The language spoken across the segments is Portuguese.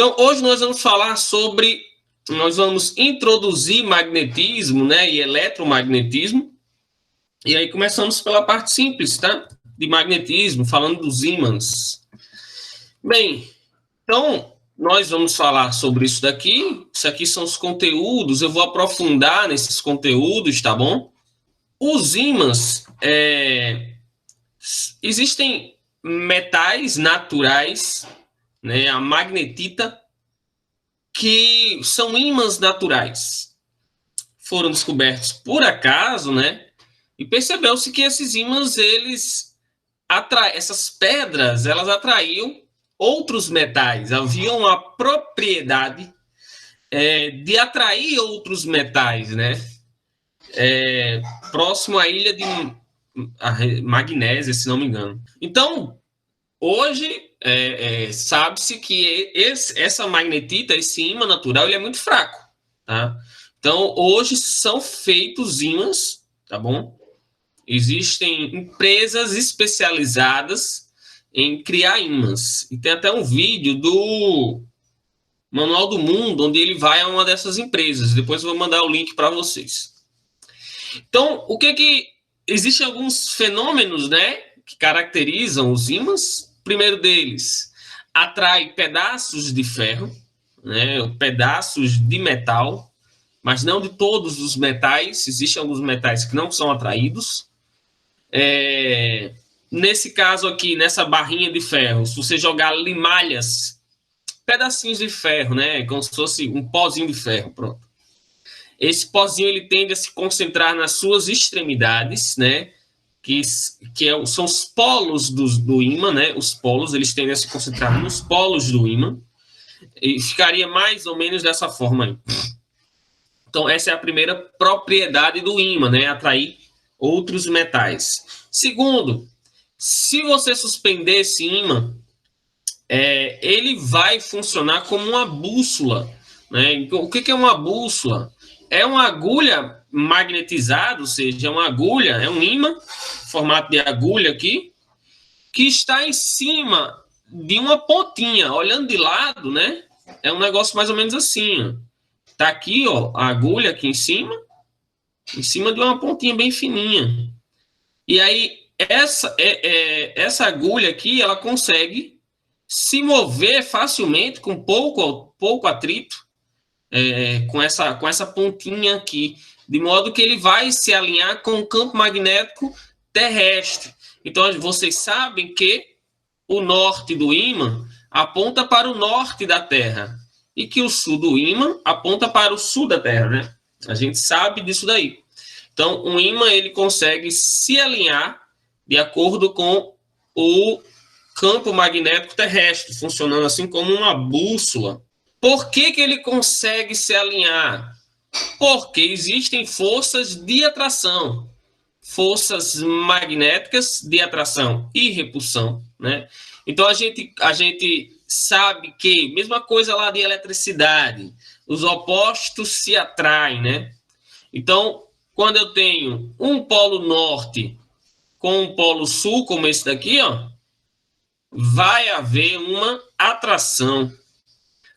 Então, hoje nós vamos falar sobre, nós vamos introduzir magnetismo, né, e eletromagnetismo. E aí começamos pela parte simples, tá? De magnetismo, falando dos ímãs. Bem, então, nós vamos falar sobre isso daqui. Isso aqui são os conteúdos, eu vou aprofundar nesses conteúdos, tá bom? Os ímãs, existem metais naturais, né, a magnetita, que são ímãs naturais. Foram descobertos por acaso, né? E percebeu-se que esses ímãs, essas pedras, elas atraíam outros metais. Havia uma propriedade de atrair outros metais, né? Próximo à ilha de Magnésia, se não me engano. Então, hoje, sabe-se que essa magnetita, esse ímã natural, ele é muito fraco, tá? Então, hoje são feitos ímãs, tá bom? Existem empresas especializadas em criar ímãs. E tem até um vídeo do Manual do Mundo, onde ele vai a uma dessas empresas. Depois eu vou mandar o link para vocês. Então, existem alguns fenômenos, né, que caracterizam os ímãs. O primeiro deles, atrai pedaços de ferro, né, pedaços de metal, mas não de todos os metais. Existem alguns metais que não são atraídos. Nesse caso aqui, nessa barrinha de ferro, se você jogar limalhas, pedacinhos de ferro, né, como se fosse um pozinho de ferro, pronto. Esse pozinho ele tende a se concentrar nas suas extremidades, né, são os polos do ímã, né, os polos, eles tendem a se concentrar nos polos do ímã, e ficaria mais ou menos dessa forma aí. Então, essa é a primeira propriedade do ímã, né, atrair outros metais. Segundo, se você suspender esse ímã, ele vai funcionar como uma bússola, né? O que é uma bússola? É uma agulha magnetizada, ou seja, é uma agulha, é um ímã, formato de agulha aqui, que está em cima de uma pontinha, olhando de lado, né? É um negócio mais ou menos assim, ó. Tá aqui, ó, a agulha aqui em cima de uma pontinha bem fininha. E aí, essa agulha aqui, ela consegue se mover facilmente, com pouco atrito, com essa pontinha aqui, de modo que ele vai se alinhar com o campo magnético terrestre. Então, vocês sabem que o norte do ímã aponta para o norte da Terra, e que o sul do ímã aponta para o sul da Terra, né? A gente sabe disso daí. Então, o ímã ele consegue se alinhar de acordo com o campo magnético terrestre, funcionando assim como uma bússola. Por que ele consegue se alinhar? Porque existem forças de atração, forças magnéticas de atração e repulsão, né? Então, a gente sabe que, mesma coisa lá de eletricidade, os opostos se atraem, né? Então, quando eu tenho um polo norte com um polo sul, como esse daqui, ó, vai haver uma atração.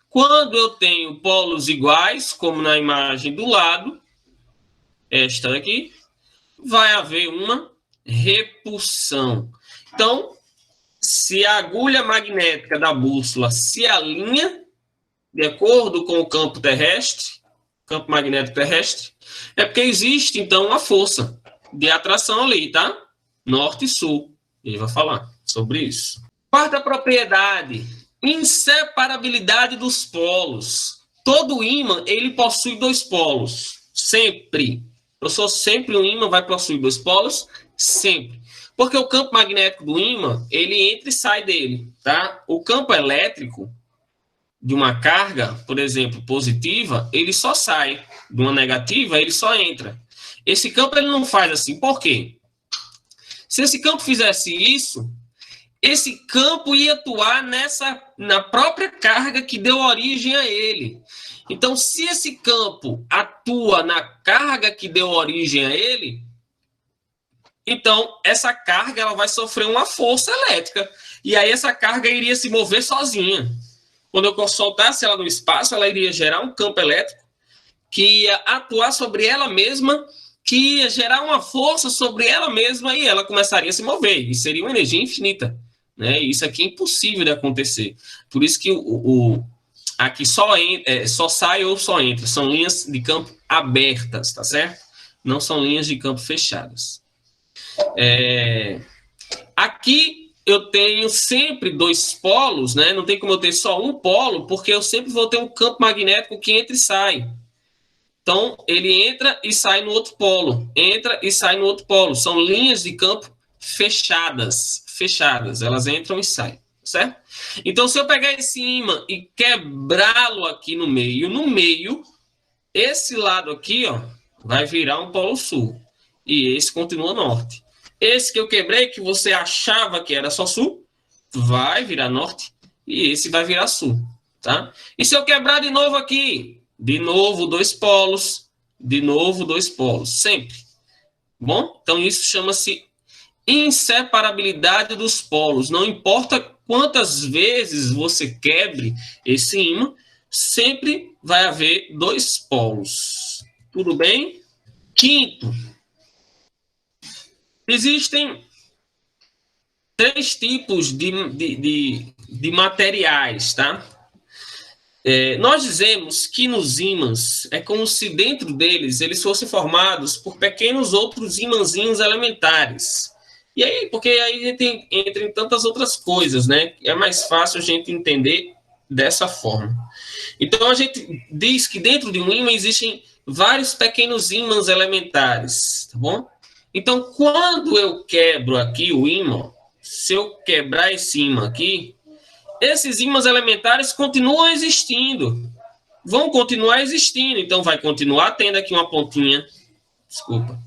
Quando eu tenho polos iguais, como na imagem do lado, esta daqui, vai haver uma repulsão. Então, se a agulha magnética da bússola se alinha de acordo com o campo terrestre, campo magnético terrestre, é porque existe, então, uma força de atração ali, tá? Norte e sul. Ele vai falar sobre isso. Quarta propriedade, inseparabilidade dos polos. Todo ímã, ele possui dois polos, sempre. Sempre um ímã vai possuir dois polos, sempre. Porque o campo magnético do ímã, ele entra e sai dele, tá? O campo elétrico de uma carga, por exemplo, positiva, ele só sai. De uma negativa, ele só entra. Esse campo, ele não faz assim. Por quê? Se esse campo fizesse isso, esse campo ia atuar na própria carga que deu origem a ele. Então, se esse campo atua na carga que deu origem a ele, então essa carga ela vai sofrer uma força elétrica. E aí essa carga iria se mover sozinha. Quando eu soltasse ela no espaço, ela iria gerar um campo elétrico que ia atuar sobre ela mesma, que ia gerar uma força sobre ela mesma e ela começaria a se mover. E seria uma energia infinita. Né? E isso aqui é impossível de acontecer. Por isso que aqui só sai ou só entra. São linhas de campo abertas, tá certo? Não são linhas de campo fechadas. Aqui eu tenho sempre dois polos, né? Não tem como eu ter só um polo, porque eu sempre vou ter um campo magnético que entra e sai. Então, ele entra e sai no outro polo. Entra e sai no outro polo. São linhas de campo fechadas. Fechadas. Elas entram e saem. Certo? Então, se eu pegar esse ímã e quebrá-lo aqui no meio, esse lado aqui, ó, vai virar um polo sul. E esse continua norte. Esse que eu quebrei, que você achava que era só sul, vai virar norte. E esse vai virar sul. Tá? E se eu quebrar de novo aqui, de novo dois polos, de novo dois polos, sempre. Bom, então isso chama-se inseparabilidade dos polos. Não importa quantas vezes você quebre esse ímã, sempre vai haver dois polos. Tudo bem? Quinto, existem três tipos de materiais, tá? Nós dizemos que nos ímãs é como se dentro deles eles fossem formados por pequenos outros ímãzinhos elementares. E aí, porque aí a gente entra em tantas outras coisas, né? É mais fácil a gente entender dessa forma. Então a gente diz que dentro de um ímã existem vários pequenos ímãs elementares, tá bom? Então, quando eu quebro aqui o ímã, se eu quebrar esse ímã aqui, esses ímãs elementares continuam existindo. Vão continuar existindo. Então, vai continuar tendo aqui uma pontinha. Desculpa.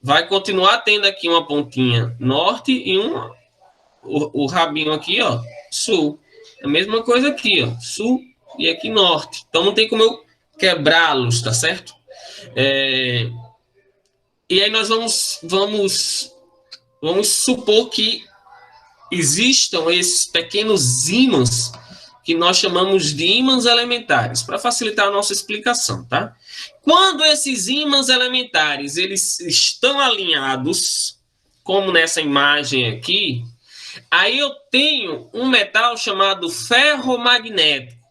Vai continuar tendo aqui uma pontinha norte e o rabinho aqui, ó, sul. É a mesma coisa aqui, ó, sul e aqui norte. Então, não tem como eu quebrá-los, tá certo? E aí nós vamos supor que existam esses pequenos ímãs que nós chamamos de ímãs elementares, para facilitar a nossa explicação, tá? Quando esses ímãs elementares eles estão alinhados, como nessa imagem aqui, aí eu tenho um metal chamado ferromagnético.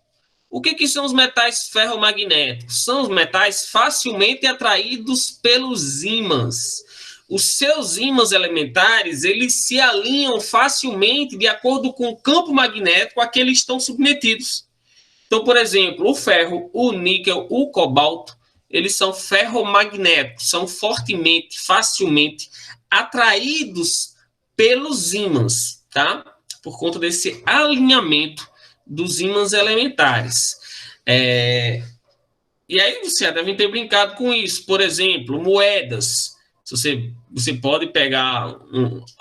O que são os metais ferromagnéticos? São os metais facilmente atraídos pelos ímãs. Os seus ímãs elementares, eles se alinham facilmente de acordo com o campo magnético a que eles estão submetidos. Então, por exemplo, o ferro, o níquel, o cobalto, eles são ferromagnéticos, são fortemente, facilmente atraídos pelos ímãs, tá? Por conta desse alinhamento dos ímãs elementares. E aí você já deve ter brincado com isso. Por exemplo, moedas. Você pode pegar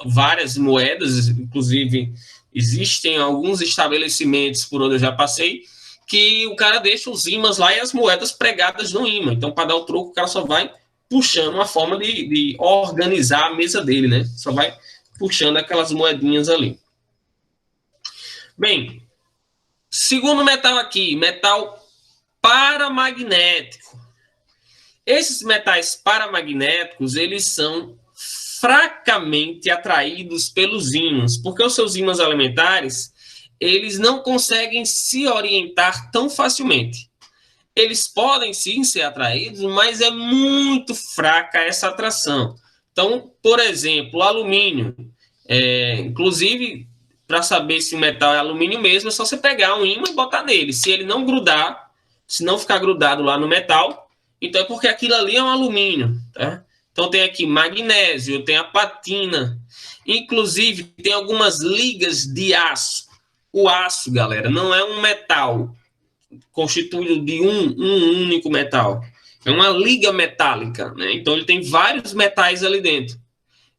várias moedas, inclusive existem alguns estabelecimentos por onde eu já passei, que o cara deixa os ímãs lá e as moedas pregadas no ímã. Então, para dar o troco, o cara só vai puxando uma forma de organizar a mesa dele, né? Só vai puxando aquelas moedinhas ali. Bem, segundo metal aqui, metal paramagnético. Esses metais paramagnéticos, eles são fracamente atraídos pelos ímãs, porque os seus ímãs elementares, eles não conseguem se orientar tão facilmente. Eles podem sim ser atraídos, mas é muito fraca essa atração. Então, por exemplo, o alumínio, inclusive, para saber se o metal é alumínio mesmo, é só você pegar um ímã e botar nele. Se ele não grudar, se não ficar grudado lá no metal, então é porque aquilo ali é um alumínio, tá? Então tem aqui magnésio, tem a platina, inclusive tem algumas ligas de aço. O aço, galera, não é um metal constituído de um único metal. É uma liga metálica, né? Então ele tem vários metais ali dentro.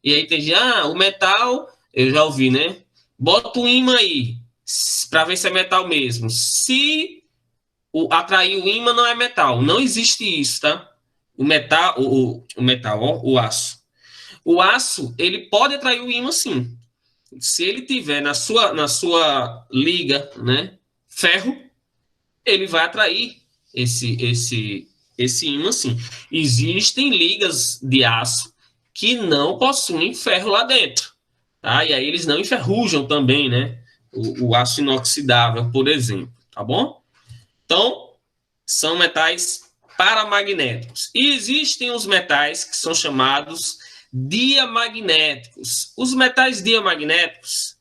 E aí tem o metal, eu já ouvi, né? Bota o ímã aí, para ver se é metal mesmo. Se atrair o ímã não é metal. Não existe isso, tá? O metal, o aço. O aço, ele pode atrair o ímã, sim. Se ele tiver na sua liga, né, ferro, ele vai atrair esse ímã, sim. Existem ligas de aço que não possuem ferro lá dentro, tá? E aí eles não enferrujam também, né? O aço inoxidável, por exemplo, tá bom? Então, são metais paramagnéticos. E existem os metais que são chamados diamagnéticos. Os metais diamagnéticos,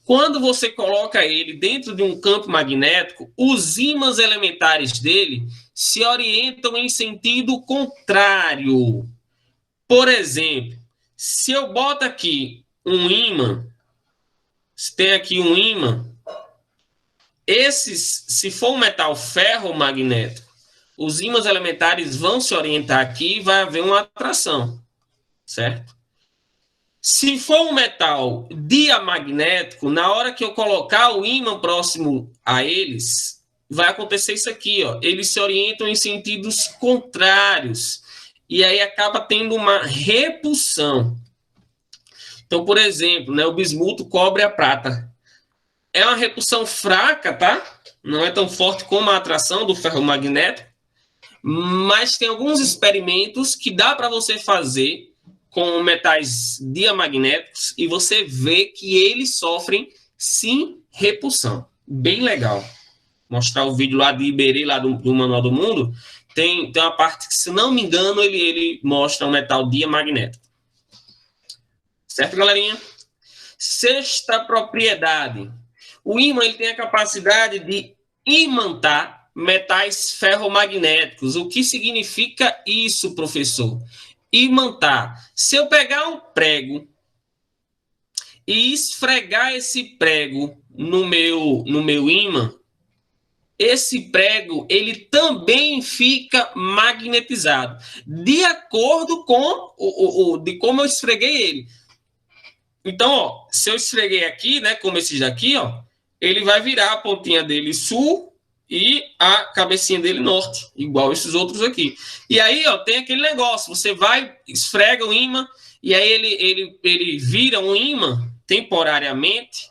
quando você coloca ele dentro de um campo magnético, os ímãs elementares dele se orientam em sentido contrário. Por exemplo, se eu boto aqui um ímã, se tem aqui um ímã, se for um metal ferromagnético, os ímãs elementares vão se orientar aqui e vai haver uma atração, certo? Se for um metal diamagnético, na hora que eu colocar o ímã próximo a eles, vai acontecer isso aqui, ó. Eles se orientam em sentidos contrários e aí acaba tendo uma repulsão. Então, por exemplo, né, o bismuto cobre a prata. É uma repulsão fraca, tá? Não é tão forte como a atração do ferromagnético, mas tem alguns experimentos que dá para você fazer com metais diamagnéticos e você vê que eles sofrem, sim, repulsão. Bem legal. Mostrar o vídeo lá de Iberê, lá do Manual do Mundo, tem uma parte que, se não me engano, ele mostra um metal diamagnético. Certo, galerinha? Sexta propriedade. O ímã ele tem a capacidade de imantar metais ferromagnéticos. O que significa isso, professor? Imantar. Se eu pegar um prego e esfregar esse prego no meu ímã, esse prego ele também fica magnetizado, de acordo com de como eu esfreguei ele. Então, ó, se eu esfreguei aqui, né, como esses daqui, ó, ele vai virar a pontinha dele sul e a cabecinha dele norte, igual esses outros aqui. E aí, ó, tem aquele negócio, você vai, esfrega o ímã, e aí ele vira um ímã temporariamente,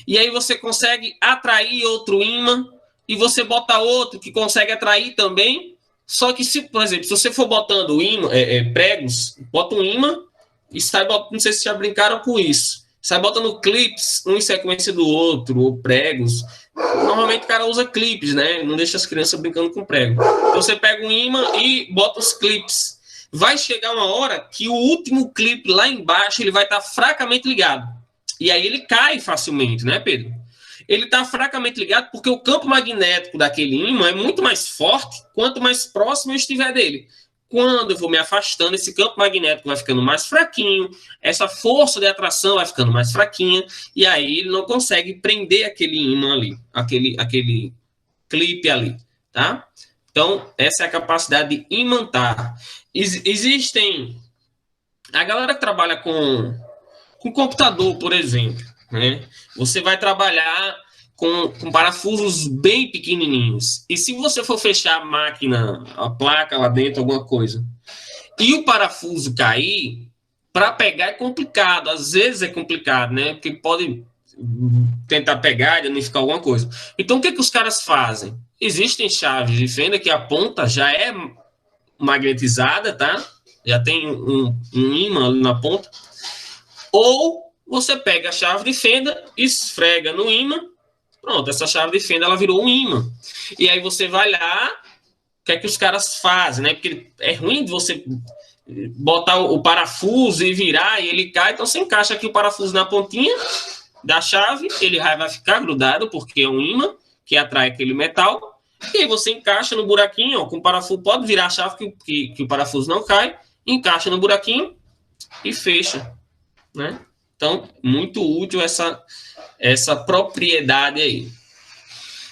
e aí você consegue atrair outro ímã, e você bota outro que consegue atrair também, só que, se, por exemplo, se você for botando ímã, pregos, bota um ímã, e sai botando, não sei se já brincaram com isso, sai botando clips um em sequência do outro, ou pregos. Normalmente o cara usa clipes, né? Não deixa as crianças brincando com prego. Então você pega um ímã e bota os clips. Vai chegar uma hora que o último clipe lá embaixo ele vai estar fracamente ligado. E aí ele cai facilmente, né, Pedro? Ele está fracamente ligado porque o campo magnético daquele ímã é muito mais forte quanto mais próximo eu estiver dele. Quando eu vou me afastando, esse campo magnético vai ficando mais fraquinho, essa força de atração vai ficando mais fraquinha, e aí ele não consegue prender aquele ímã ali, aquele clipe ali, tá? Então, essa é a capacidade de imantar. Existem... A galera que trabalha com computador, por exemplo, né? Você vai trabalhar com parafusos bem pequenininhos. E se você for fechar a máquina, a placa lá dentro, alguma coisa, e o parafuso cair, para pegar é complicado. Às vezes é complicado, né? Porque pode tentar pegar e danificar alguma coisa. Então, o que os caras fazem? Existem chaves de fenda que a ponta já é magnetizada, tá? Já tem um ímã ali na ponta. Ou você pega a chave de fenda, esfrega no ímã, pronto, essa chave de fenda ela virou um ímã. E aí você vai lá, o que é que os caras fazem, né? Porque é ruim de você botar o parafuso e virar e ele cai, então você encaixa aqui o parafuso na pontinha da chave, ele vai ficar grudado porque é um ímã que atrai aquele metal, e aí você encaixa no buraquinho, ó, com o parafuso, pode virar a chave que o parafuso não cai, encaixa no buraquinho e fecha, né? Então, muito útil essa propriedade aí.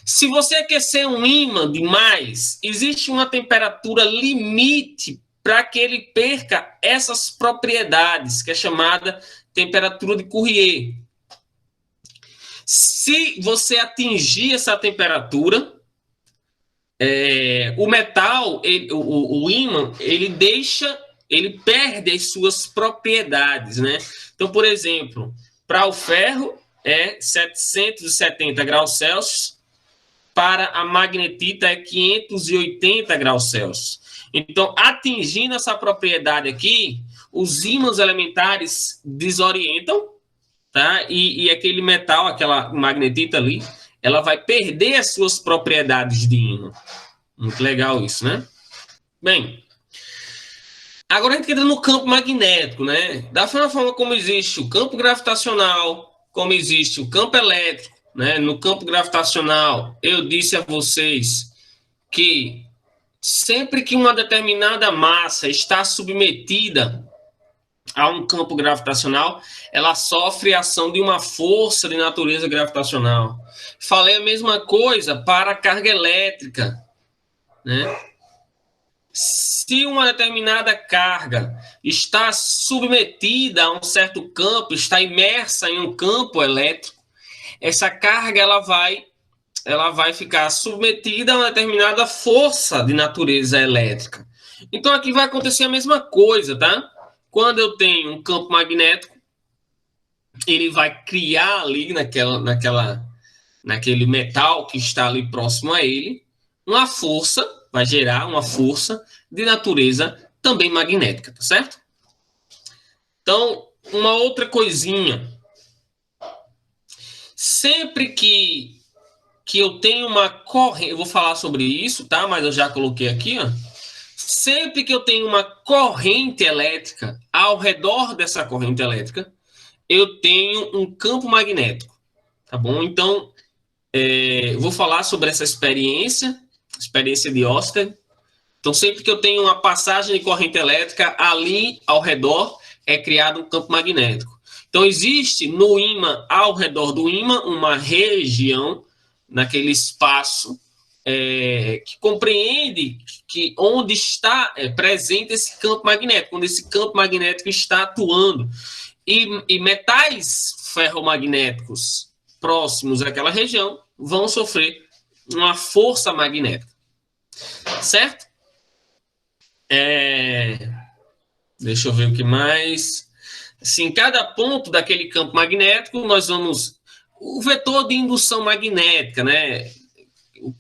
Se você aquecer um ímã demais, existe uma temperatura limite para que ele perca essas propriedades, que é chamada temperatura de Curie. Se você atingir essa temperatura, o metal, o ímã, ele perde as suas propriedades, né? Então, por exemplo, para o ferro é 770 graus Celsius, para a magnetita é 580 graus Celsius. Então, atingindo essa propriedade aqui, os ímãs elementares desorientam, tá? E aquele metal, aquela magnetita ali, ela vai perder as suas propriedades de ímã. Muito legal isso, né? Bem, agora a gente entra no campo magnético, né? Da mesma forma como existe o campo gravitacional, como existe o campo elétrico, né? No campo gravitacional, eu disse a vocês que sempre que uma determinada massa está submetida a um campo gravitacional, ela sofre a ação de uma força de natureza gravitacional. Falei a mesma coisa para a carga elétrica, né? Se uma determinada carga está submetida a um certo campo, está imersa em um campo elétrico, essa carga ela vai ficar submetida a uma determinada força de natureza elétrica. Então aqui vai acontecer a mesma coisa, tá? Quando eu tenho um campo magnético, ele vai criar ali naquele metal que está ali próximo a ele, uma força, vai gerar uma força de natureza também magnética, tá certo? Então, uma outra coisinha. Sempre que eu tenho uma corrente, eu vou falar sobre isso, tá? Mas eu já coloquei aqui, ó. Sempre que eu tenho uma corrente elétrica, ao redor dessa corrente elétrica, eu tenho um campo magnético, tá bom? Então, eu vou falar sobre essa experiência de Oster. Então, sempre que eu tenho uma passagem de corrente elétrica, ali ao redor é criado um campo magnético. Então, existe no ímã, ao redor do ímã, uma região, naquele espaço, que compreende que onde está presente esse campo magnético, onde esse campo magnético está atuando. E metais ferromagnéticos próximos àquela região vão sofrer uma força magnética. Certo? Deixa eu ver o que mais. Assim, cada ponto daquele campo magnético, nós vamos... O vetor de indução magnética, né?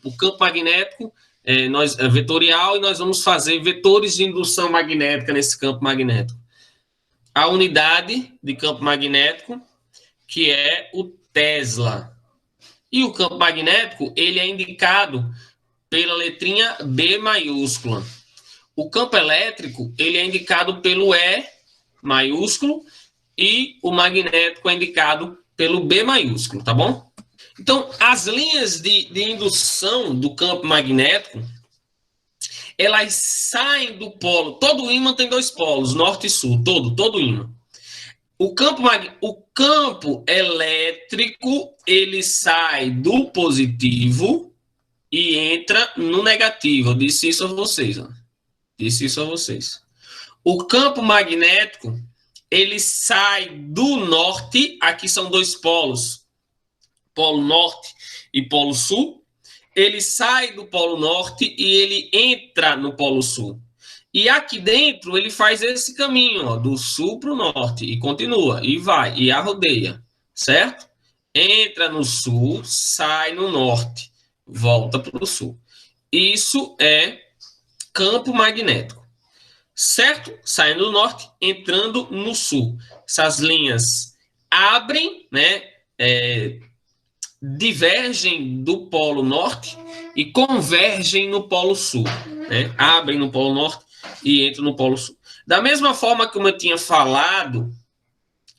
O campo magnético é vetorial e nós vamos fazer vetores de indução magnética nesse campo magnético. A unidade de campo magnético, que é o Tesla. E o campo magnético, ele é indicado pela letrinha B maiúscula. O campo elétrico, ele é indicado pelo E maiúsculo e o magnético é indicado pelo B maiúsculo, tá bom? Então, as linhas de indução do campo magnético, elas saem do polo. Todo ímã tem dois polos, norte e sul, todo ímã. O campo elétrico, ele sai do positivo e entra no negativo. Eu disse isso a vocês. Ó. O campo magnético, ele sai do norte, aqui são dois polos, polo norte e polo sul. Ele sai do polo norte e ele entra no polo sul. E aqui dentro ele faz esse caminho, ó, do sul para o norte, e continua, e vai, e arrodeia, certo? Entra no sul, sai no norte, volta para o sul. Isso é campo magnético, certo? Saindo do norte, entrando no sul. Essas linhas abrem, né? Divergem do polo norte e convergem no polo sul, né? Abrem no polo norte e entram no polo sul. Da mesma forma como eu tinha falado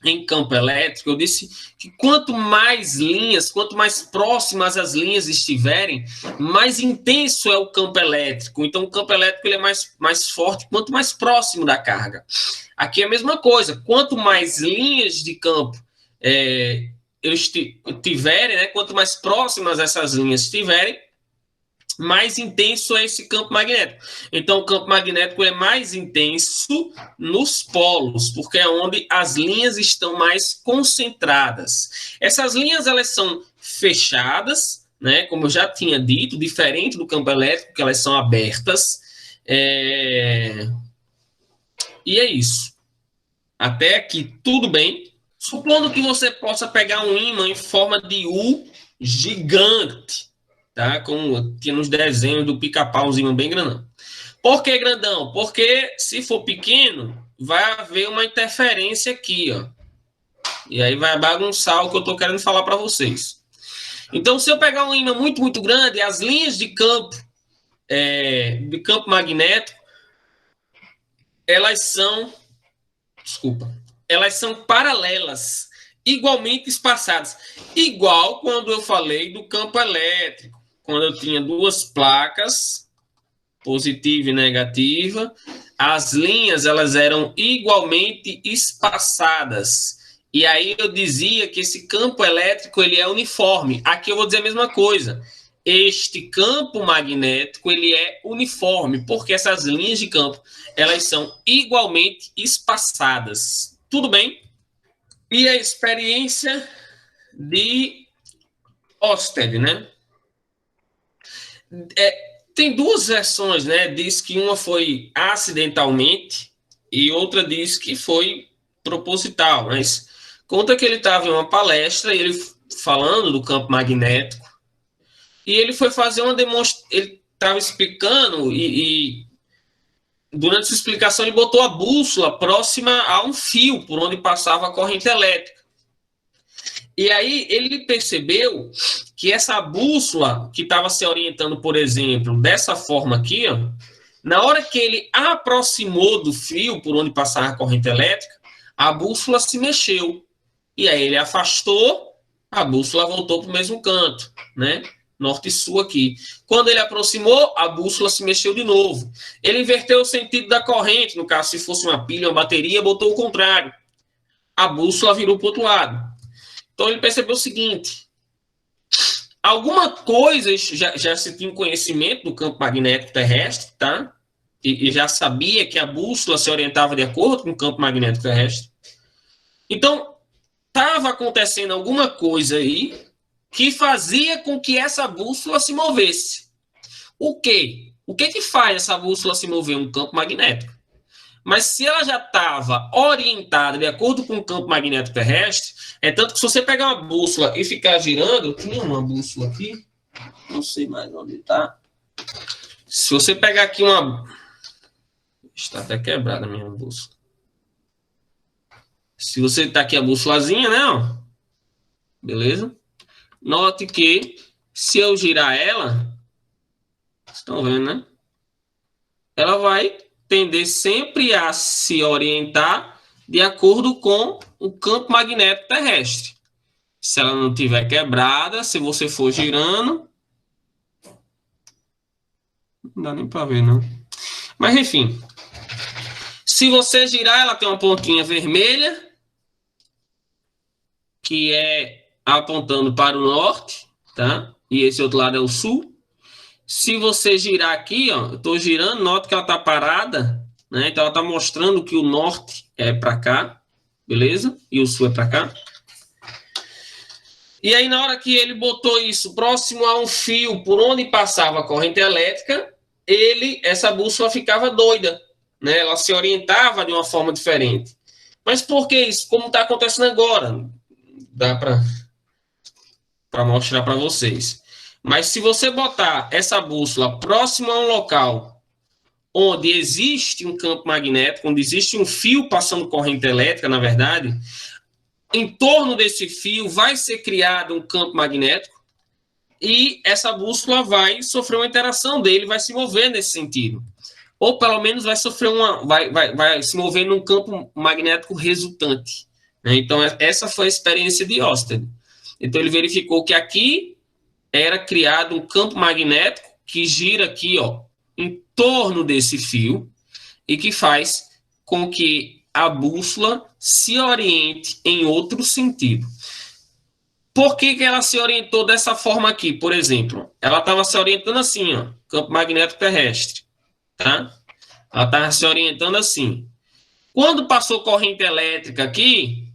em campo elétrico, eu disse que quanto mais linhas, quanto mais próximas as linhas estiverem, mais intenso é o campo elétrico. Então, o campo elétrico ele é mais forte quanto mais próximo da carga. Aqui é a mesma coisa. Quanto mais linhas de campo tiverem, né, quanto mais próximas essas linhas estiverem, mais intenso é esse campo magnético. Então, o campo magnético é mais intenso nos polos, porque é onde as linhas estão mais concentradas. Essas linhas, elas são fechadas, né, como eu já tinha dito, diferente do campo elétrico, que elas são abertas. E é isso. Até aqui, tudo bem. Supondo que você possa pegar um ímã em forma de U gigante, tá? Como tinha nos desenhos do pica-pauzinho bem grandão. Por que grandão? Porque se for pequeno, vai haver uma interferência aqui, ó. E aí vai bagunçar o que eu estou querendo falar para vocês. Então, se eu pegar um ímã muito, muito grande, as linhas de campo magnético, elas são, elas são paralelas, igualmente espaçadas. Igual quando eu falei do campo elétrico, quando eu tinha duas placas, positiva e negativa, as linhas elas eram igualmente espaçadas. E aí eu dizia que esse campo elétrico ele é uniforme. Aqui eu vou dizer a mesma coisa. Este campo magnético ele é uniforme, porque essas linhas de campo elas são igualmente espaçadas. Tudo bem? E a experiência de Ørsted, né? Tem duas versões, né? Diz que uma foi acidentalmente e outra diz que foi proposital, mas conta que ele estava em uma palestra e ele falando do campo magnético e ele foi fazer uma demonstração, ele estava explicando e durante sua explicação ele botou a bússola próxima a um fio por onde passava a corrente elétrica. E aí ele percebeu que essa bússola que estava se orientando, por exemplo, dessa forma aqui, ó, na hora que ele aproximou do fio por onde passava a corrente elétrica, a bússola se mexeu. E aí ele afastou, a bússola voltou para o mesmo canto, né? Norte e sul aqui. Quando ele aproximou, a bússola se mexeu de novo. Ele inverteu o sentido da corrente, no caso, se fosse uma pilha, uma bateria, botou o contrário. A bússola virou para o outro lado. Então ele percebeu o seguinte: alguma coisa já se tinha conhecimento do campo magnético terrestre, tá? E já sabia que a bússola se orientava de acordo com o campo magnético terrestre. Então, estava acontecendo alguma coisa aí que fazia com que essa bússola se movesse. O quê? O que faz essa bússola se mover? Um campo magnético. Mas se ela já estava orientada de acordo com o campo magnético terrestre, é tanto que se você pegar uma bússola e ficar girando, eu tinha uma bússola aqui, não sei mais onde está. Se você pegar aqui uma... Está até quebrada a minha bússola. Se você está aqui a bússolazinha, né? Ó, beleza? Note que se eu girar ela, vocês estão vendo, né? Ela vai tender sempre a se orientar de acordo com o campo magnético terrestre. Se ela não tiver quebrada, se você for girando, não dá nem para ver, não. Mas, enfim, se você girar, ela tem uma pontinha vermelha, que é apontando para o norte, tá? E esse outro lado é o sul. Se você girar aqui, ó, eu estou girando, nota que ela está parada, né? Então ela está mostrando que o norte é para cá, beleza? E o sul é para cá. E aí, na hora que ele botou isso próximo a um fio por onde passava a corrente elétrica, essa bússola ficava doida, né? Ela se orientava de uma forma diferente. Mas por que isso? Como está acontecendo agora? Dá para mostrar para vocês. Mas se você botar essa bússola próximo a um local onde existe um campo magnético, onde existe um fio passando corrente elétrica, na verdade, em torno desse fio vai ser criado um campo magnético e essa bússola vai sofrer uma interação dele, vai se mover nesse sentido. Ou pelo menos vai sofrer vai se mover num campo magnético resultante. Né? Então, essa foi a experiência de Ørsted. Então, ele verificou que aqui era criado um campo magnético que gira aqui, ó, em torno desse fio e que faz com que a bússola se oriente em outro sentido. Por que ela se orientou dessa forma aqui, por exemplo? Ela estava se orientando assim, ó, campo magnético terrestre, tá? Ela estava se orientando assim. Quando passou corrente elétrica aqui,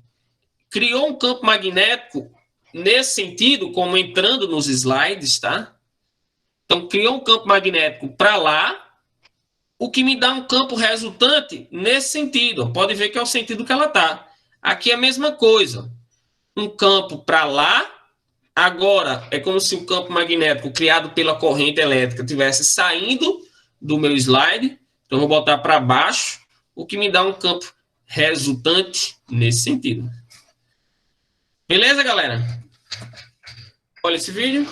criou um campo magnético nesse sentido, como entrando nos slides, tá? Então, criou um campo magnético para lá, o que me dá um campo resultante nesse sentido. Pode ver que é o sentido que ela está. Aqui é a mesma coisa. Um campo para lá, Agora, é como se o campo magnético criado pela corrente elétrica estivesse saindo do meu slide. Então, eu vou botar para baixo, o que me dá um campo resultante nesse sentido. Beleza, galera? Olha esse vídeo.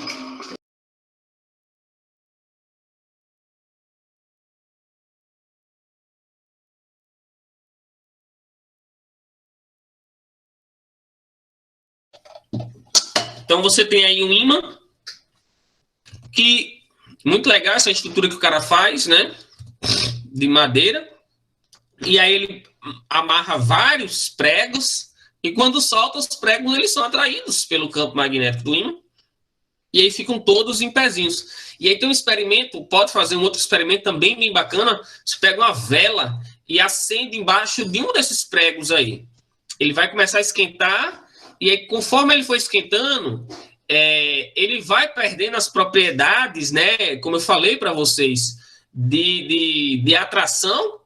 Então, você tem aí um ímã, que muito legal essa estrutura que o cara faz, né? De madeira. E aí ele amarra vários pregos, e quando solta os pregos, eles são atraídos pelo campo magnético do ímã, e aí ficam todos em pezinhos. E aí tem um experimento, pode fazer um outro experimento também bem bacana, você pega uma vela e acende embaixo de um desses pregos aí. Ele vai começar a esquentar, e aí conforme ele for esquentando, ele vai perdendo as propriedades, né, como eu falei para vocês, de atração,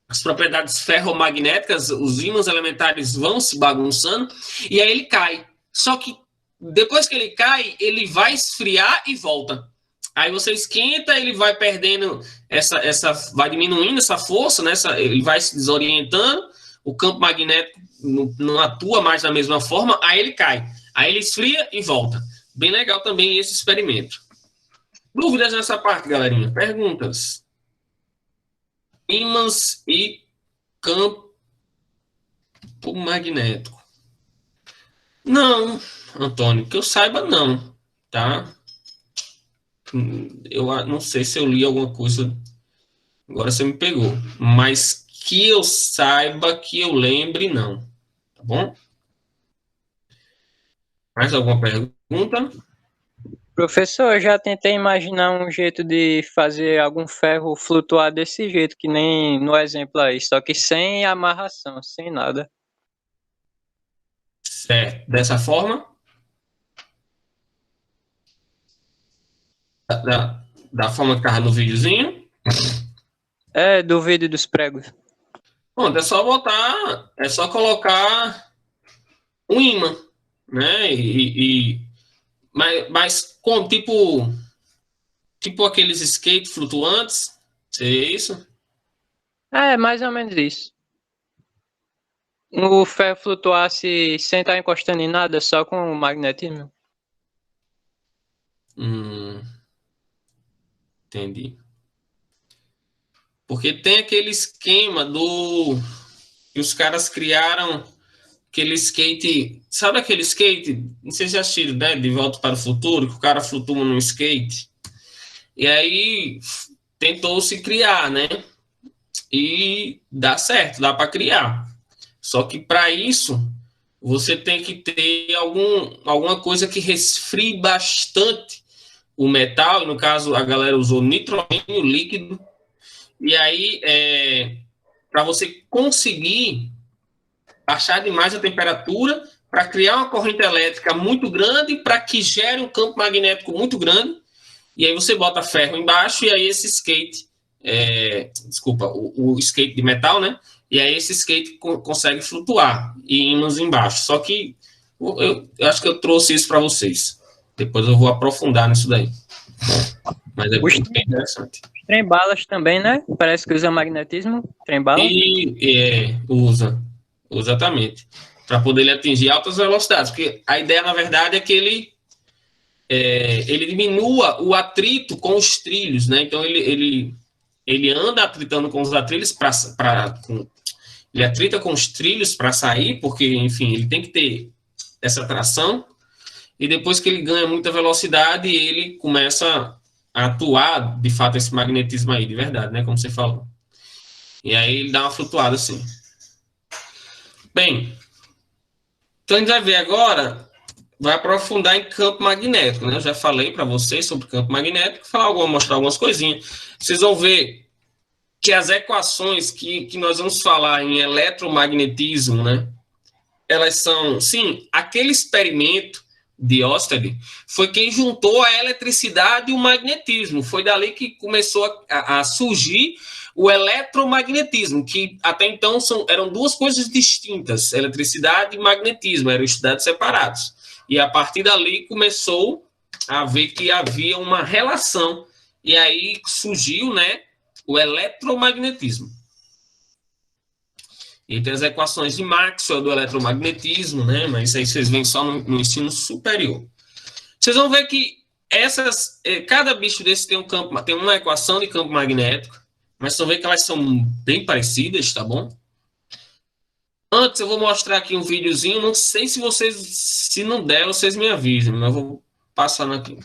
as propriedades ferromagnéticas, os ímãs elementares vão se bagunçando, e aí ele cai. Só que depois que ele cai, ele vai esfriar e volta. Aí você esquenta, ele vai perdendo vai diminuindo essa força, né? Ele vai se desorientando, o campo magnético não atua mais da mesma forma, aí ele cai. Aí ele esfria e volta. Bem legal também esse experimento. Dúvidas nessa parte, galerinha? Perguntas? Ímãs e campo magnético. Não, Antônio, que eu saiba não, tá? Eu não sei se eu li alguma coisa, agora você me pegou, mas que eu saiba, que eu lembre, não, tá bom? Mais alguma pergunta? Professor, eu já tentei imaginar um jeito de fazer algum ferro flutuar desse jeito, que nem no exemplo aí, só que sem amarração, sem nada. Certo. Dessa forma? Da forma que estava no videozinho? Do vídeo dos pregos. Bom, é só colocar um ímã, né? Mas com tipo aqueles skates flutuantes, seria isso? Mais ou menos isso. O ferro flutuasse sem estar encostando em nada, só com o magnetismo. Entendi. Porque tem aquele esquema que os caras criaram, aquele skate. Sabe aquele skate? Não sei se já assistiram, né? De Volta para o Futuro, que o cara flutua num skate. E aí tentou se criar, né? E dá certo, dá para criar. Só que para isso você tem que ter alguma coisa que resfrie bastante o metal. No caso, a galera usou nitrogênio líquido. E aí, para você conseguir baixar demais a temperatura, para criar uma corrente elétrica muito grande, para que gere um campo magnético muito grande, e aí você bota ferro embaixo, e aí esse skate, o skate de metal, né? E aí esse skate consegue flutuar, e ímãs embaixo. Só que eu acho que eu trouxe isso para vocês. Depois eu vou aprofundar nisso daí. Mas é muito bem interessante. Trem-balas também, né? Parece que usa magnetismo, trem-bala. Usa, exatamente. Para poder ele atingir altas velocidades. Porque a ideia, na verdade, é que ele diminua o atrito com os trilhos, né? Então, ele anda atritando com os atritos ele atrita com os trilhos para sair, porque, enfim, ele tem que ter essa tração. E depois que ele ganha muita velocidade, ele começa a atuar, de fato, esse magnetismo aí, de verdade, né? Como você falou. E aí ele dá uma flutuada assim. Bem, então a gente vai ver agora, vai aprofundar em campo magnético, né? Eu já falei para vocês sobre campo magnético, mostrar algumas coisinhas. Vocês vão ver que as equações que nós vamos falar em eletromagnetismo, né? Elas são, sim, aquele experimento de Oersted foi quem juntou a eletricidade e o magnetismo. Foi dali que começou a surgir o eletromagnetismo, que até então eram duas coisas distintas, eletricidade e magnetismo, eram estudados separados. E a partir dali começou a ver que havia uma relação. E aí surgiu, né, o eletromagnetismo. E tem as equações de Maxwell do eletromagnetismo, né, mas isso aí vocês veem só no ensino superior. Vocês vão ver que cada bicho desse tem tem uma equação de campo magnético, mas vocês vão ver que elas são bem parecidas, tá bom? Antes eu vou mostrar aqui um videozinho, não sei se se não der, vocês me avisem, mas eu vou passando aqui.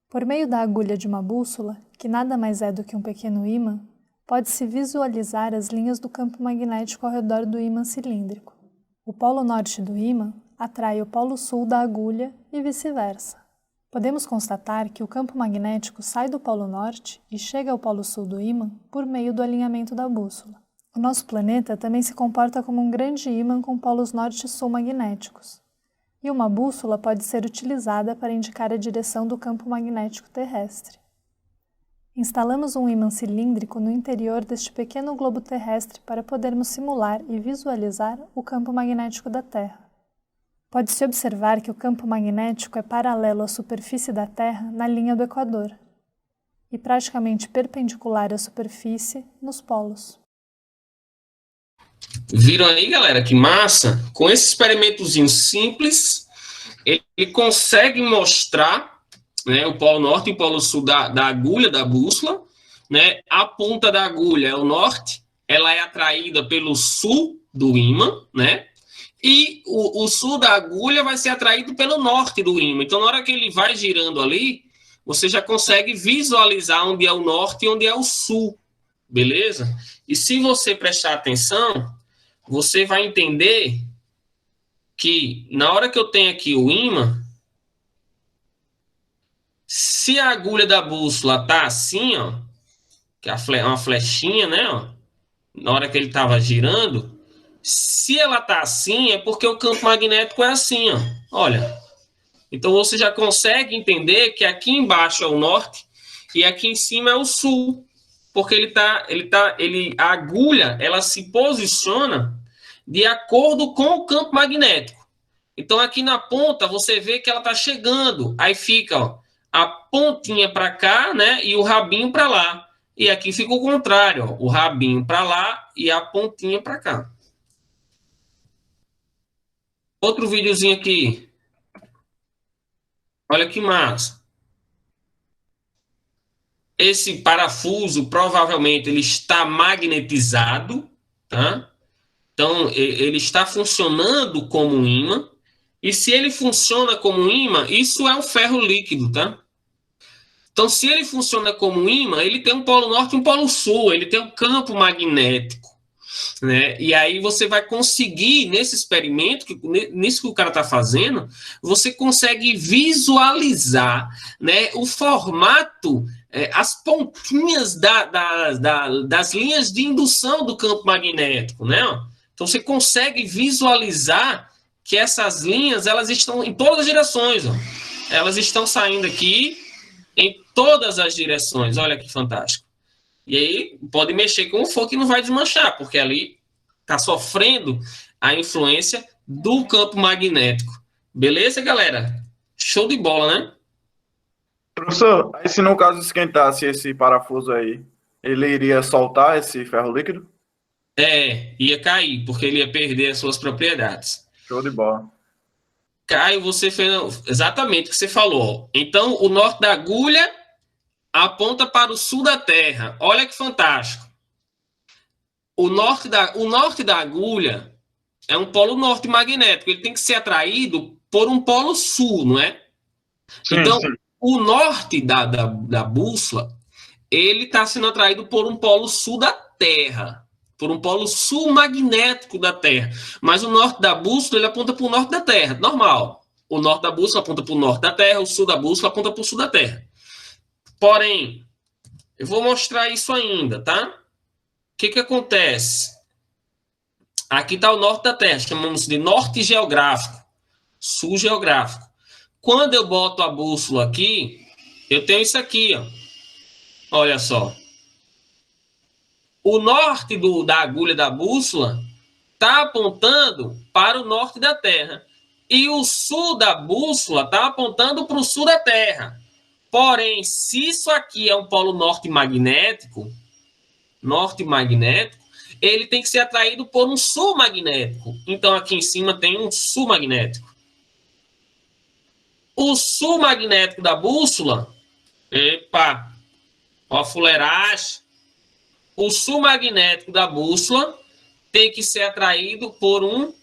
Por meio da agulha de uma bússola, que nada mais é do que um pequeno ímã, pode-se visualizar as linhas do campo magnético ao redor do ímã cilíndrico. O polo norte do ímã atrai o polo sul da agulha e vice-versa. Podemos constatar que o campo magnético sai do polo norte e chega ao polo sul do ímã por meio do alinhamento da bússola. O nosso planeta também se comporta como um grande ímã com polos norte e sul magnéticos. E uma bússola pode ser utilizada para indicar a direção do campo magnético terrestre. Instalamos um ímã cilíndrico no interior deste pequeno globo terrestre para podermos simular e visualizar o campo magnético da Terra. Pode-se observar que o campo magnético é paralelo à superfície da Terra na linha do Equador e praticamente perpendicular à superfície nos polos. Viram aí, galera, que massa? Com esse experimentozinho simples, ele consegue mostrar, né, o polo norte e o polo sul da agulha da bússola, né? A ponta da agulha é o norte, ela é atraída pelo sul do ímã, né? E o sul da agulha vai ser atraído pelo norte do ímã. Então, na hora que ele vai girando ali, você já consegue visualizar onde é o norte e onde é o sul, beleza? E se você prestar atenção, você vai entender que na hora que eu tenho aqui o ímã, se a agulha da bússola tá assim, ó, que é uma flechinha, né, ó, na hora que ele estava girando, se ela tá assim, é porque o campo magnético é assim, ó, olha. Então você já consegue entender que aqui embaixo é o norte e aqui em cima é o sul, porque a agulha, ela se posiciona de acordo com o campo magnético. Então, aqui na ponta, você vê que ela está chegando. Aí fica, ó, a pontinha para cá, né? E o rabinho para lá. E aqui fica o contrário, ó, o rabinho para lá e a pontinha para cá. Outro videozinho aqui. Olha que massa. Esse parafuso, provavelmente, ele está magnetizado, tá? Então, ele está funcionando como um ímã. E se ele funciona como um ímã, isso é um ferro líquido, tá? Então, se ele funciona como um ímã, ele tem um polo norte e um polo sul, ele tem um campo magnético, né? E aí você vai conseguir, nesse experimento, nisso que o cara está fazendo, você consegue visualizar, né, o formato, as pontinhas das linhas de indução do campo magnético, né? Então, você consegue visualizar que essas linhas, elas estão em todas as direções, ó. Elas estão saindo aqui em todas as direções, olha que fantástico. E aí, pode mexer como for que não vai desmanchar, porque ali está sofrendo a influência do campo magnético. Beleza, galera? Show de bola, né? Professor, aí se no caso esquentasse esse parafuso aí, ele iria soltar esse ferro líquido? Ia cair, porque ele ia perder as suas propriedades. Show de bola. Caio, você fez exatamente o que você falou. Então, o norte da agulha aponta para o sul da Terra. Olha que fantástico. O norte da agulha é um polo norte magnético. Ele tem que ser atraído por um polo sul, não é? Sim, então, sim. O norte da bússola, ele está sendo atraído por um polo sul da Terra. Por um polo sul magnético da Terra. Mas o norte da bússola, ele aponta para o norte da Terra, normal. O norte da bússola aponta para o norte da Terra, o sul da bússola aponta para o sul da Terra. Porém, eu vou mostrar isso ainda, tá? O que acontece? Aqui está o norte da Terra, chamamos de norte geográfico, sul geográfico. Quando eu boto a bússola aqui, eu tenho isso aqui, ó. Olha só. O norte da agulha da bússola está apontando para o norte da Terra. E o sul da bússola está apontando para o sul da Terra. Porém, se isso aqui é um polo norte magnético, ele tem que ser atraído por um sul magnético. Então, aqui em cima tem um sul magnético. O sul magnético da bússola, epa, ó a fuleiragem. O sul magnético da bússola tem que ser atraído por um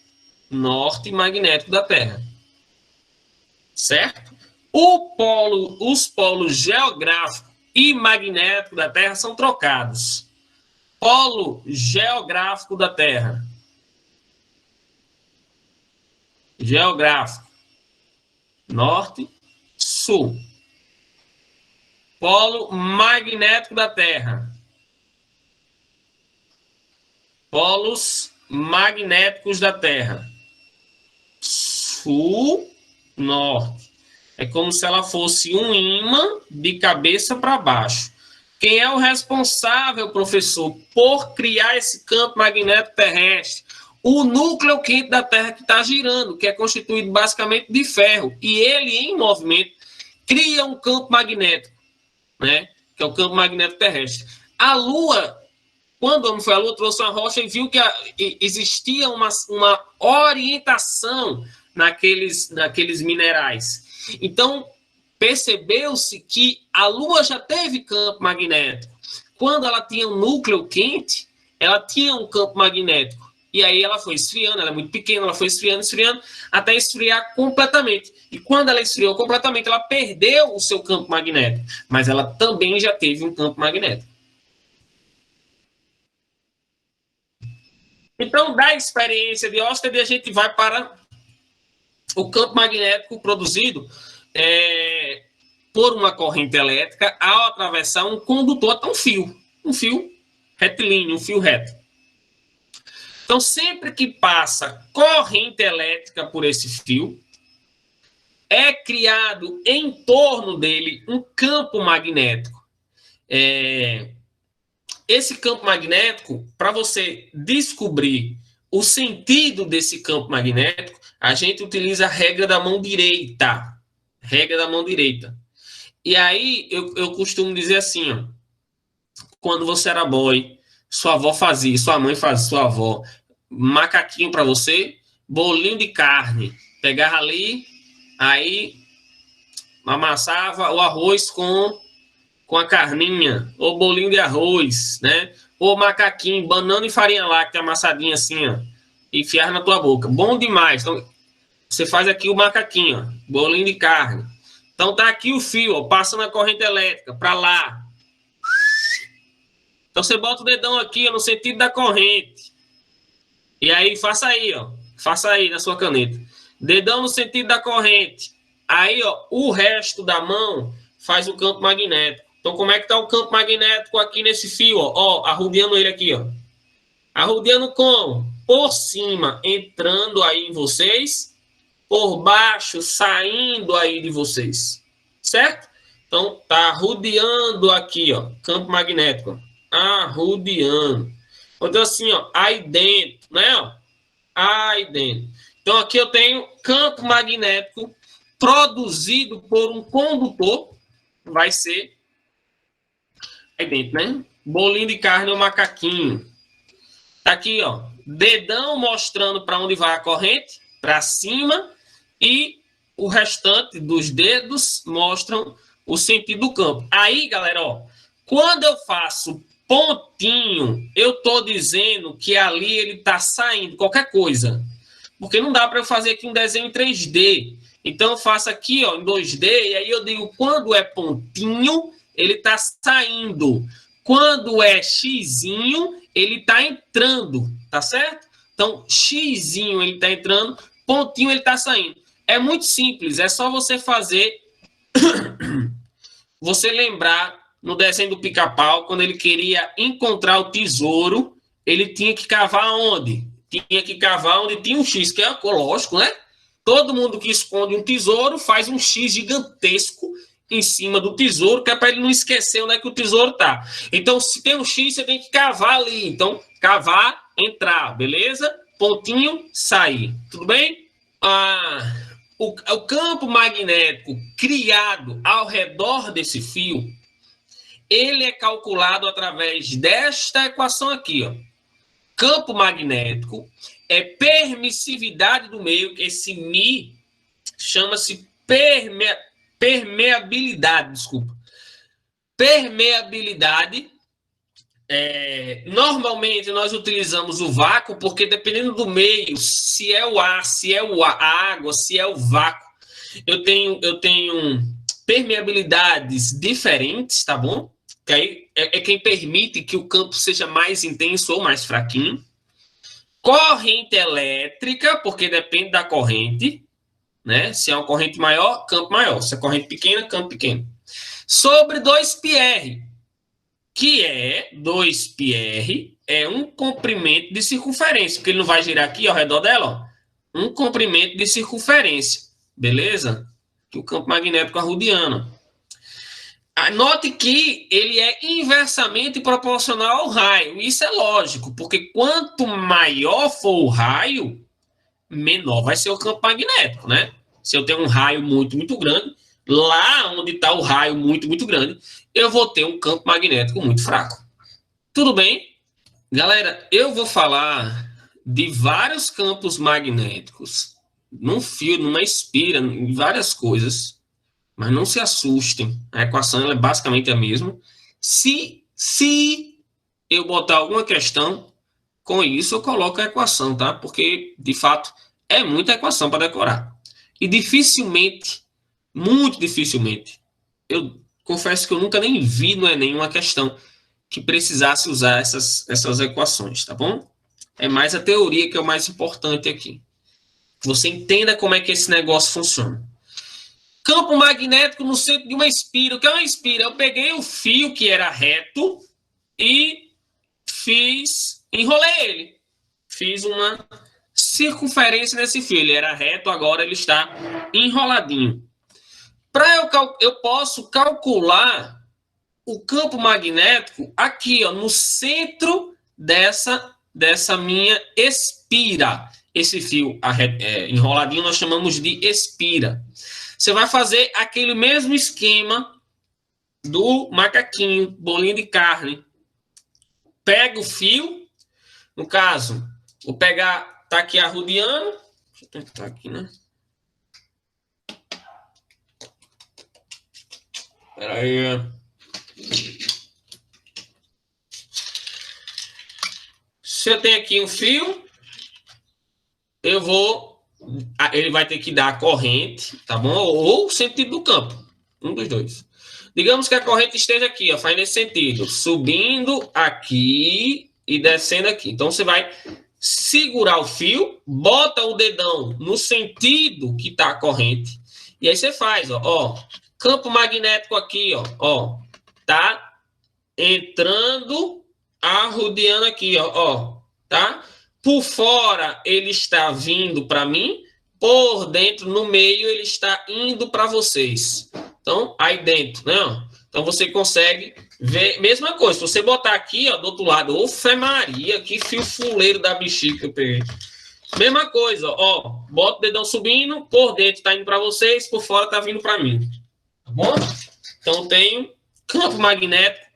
norte magnético da Terra. Certo? Os polos geográfico e magnético da Terra são trocados. Polo geográfico da Terra. Geográfico. Norte, sul. Polo magnético da Terra. Polos magnéticos da Terra. Sul, norte. É como se ela fosse um ímã de cabeça para baixo. Quem é o responsável, professor, por criar esse campo magnético terrestre? O núcleo quente da Terra que está girando, que é constituído basicamente de ferro. E ele, em movimento, cria um campo magnético, né? Que é o campo magnético terrestre. A Lua, quando o homem foi à Lua, trouxe uma rocha e viu que existia uma orientação naqueles minerais. Então, percebeu-se que a Lua já teve campo magnético. Quando ela tinha um núcleo quente, ela tinha um campo magnético. E aí ela foi esfriando, ela é muito pequena, ela foi esfriando, até esfriar completamente. E quando ela esfriou completamente, ela perdeu o seu campo magnético. Mas ela também já teve um campo magnético. Então, da experiência de Ørsted, a gente vai para o campo magnético produzido por uma corrente elétrica ao atravessar um condutor, até um fio retilíneo, um fio reto. Então, sempre que passa corrente elétrica por esse fio, é criado em torno dele um campo magnético. Esse campo magnético, para você descobrir o sentido desse campo magnético, a gente utiliza a regra da mão direita. Regra da mão direita. E aí, eu costumo dizer assim, ó, quando você era boy, sua avó fazia, sua mãe fazia, sua avó, macaquinho para você, bolinho de carne. Pegava ali, aí amassava o arroz com a carninha, ou bolinho de arroz, né? Ou macaquinho, banana e farinha láctea amassadinha assim, ó, e enfiar na tua boca. Bom demais. Então, você faz aqui o macaquinho, ó, bolinho de carne. Então, tá aqui o fio, ó, passando a corrente elétrica para lá. Então, você bota o dedão aqui, ó, no sentido da corrente. E aí, faça aí na sua caneta. Dedão no sentido da corrente. Aí, ó, o resto da mão faz o campo magnético. Então, como é que tá o campo magnético aqui nesse fio, ó? Ó, arrodeando ele aqui, ó. Arrodeando como? Por cima, entrando aí em vocês. Por baixo, saindo aí de vocês. Certo? Então, tá arrodeando aqui, ó. Campo magnético. Arrodeando. Então, assim, ó. Aí dentro, né? Ó. Aí dentro. Então, aqui eu tenho campo magnético produzido por um condutor. Vai ser aí dentro, né? Bolinho de carne ou macaquinho. Tá aqui, ó. Dedão mostrando para onde vai a corrente, para cima, e o restante dos dedos mostram o sentido do campo. Aí, galera, ó, quando eu faço pontinho, eu tô dizendo que ali ele tá saindo qualquer coisa. Porque não dá para eu fazer aqui um desenho em 3D. Então eu faço aqui, ó, em 2D, e aí eu digo quando é pontinho, ele está saindo. Quando é xizinho, ele está entrando, tá certo? Então, xizinho ele está entrando, pontinho ele está saindo. É muito simples, é só você fazer, você lembrar no desenho do Pica-Pau, quando ele queria encontrar o tesouro, ele tinha que cavar onde? Tinha que cavar onde tinha um X, que é lógico, né? Todo mundo que esconde um tesouro faz um X gigantesco em cima do tesouro, que é para ele não esquecer onde é que o tesouro está. Então, se tem um X, você tem que cavar ali. Então, cavar, entrar, beleza? Pontinho, sair. Tudo bem? o campo magnético criado ao redor desse fio, ele é calculado através desta equação aqui, ó. Campo magnético é permissividade do meio, esse Mi chama-se permeabilidade, desculpa. Permeabilidade, normalmente nós utilizamos o vácuo, porque dependendo do meio, se é o ar, se é a água, se é o vácuo, eu tenho permeabilidades diferentes, tá bom? Que aí é quem permite que o campo seja mais intenso ou mais fraquinho. Corrente elétrica, porque depende da corrente, né? Se é uma corrente maior, campo maior. Se é corrente pequena, campo pequeno. Sobre 2πr, que é 2πr, é um comprimento de circunferência, porque ele não vai girar aqui ao redor dela, ó. Um comprimento de circunferência, beleza? Que o campo magnético arrudiano. Note que ele é inversamente proporcional ao raio. Isso é lógico, porque quanto maior for o raio, menor vai ser o campo magnético, né? Se eu tenho um raio muito, muito grande, lá onde está o raio muito, muito grande, eu vou ter um campo magnético muito fraco. Tudo bem? Galera, eu vou falar de vários campos magnéticos num fio, numa espira, em várias coisas, mas não se assustem. A equação é basicamente a mesma. Se eu botar alguma questão com isso, eu coloco a equação, tá? Porque, de fato, é muita equação para decorar. E dificilmente, muito dificilmente, eu confesso que eu nunca nem vi no Enem uma questão que precisasse usar essas equações, tá bom? É mais a teoria que é o mais importante aqui. Que você entenda como é que esse negócio funciona. Campo magnético no centro de uma espira. O que é uma espira? Eu peguei o fio que era reto e enrolei ele. Fiz uma circunferência nesse fio. Ele era reto, agora ele está enroladinho. Eu posso calcular o campo magnético aqui, ó, no centro dessa minha espira. Esse fio enroladinho nós chamamos de espira. Você vai fazer aquele mesmo esquema do macaquinho, bolinho de carne. Pega o fio, no caso, vou pegar, tá aqui arrodeando. Deixa eu tentar aqui, né? Espera aí. Se eu tenho aqui um fio, ele vai ter que dar a corrente, tá bom? Ou o sentido do campo, um dos dois. Digamos que a corrente esteja aqui, ó, faz nesse sentido, subindo aqui e descendo aqui. Então, você vai segurar o fio, bota o dedão no sentido que está a corrente, e aí você faz, ó, campo magnético aqui, ó, tá entrando, arrodeando aqui, ó, tá? Por fora, ele está vindo para mim. Por dentro, no meio, ele está indo para vocês. Então, aí dentro, né? Então, você consegue ver. Mesma coisa, se você botar aqui, ó, do outro lado. Ô, fé Maria, que fio fuleiro da bexiga que eu peguei. Mesma coisa, ó. Bota o dedão subindo. Por dentro está indo para vocês. Por fora está vindo para mim. Tá bom? Então, tenho campo magnético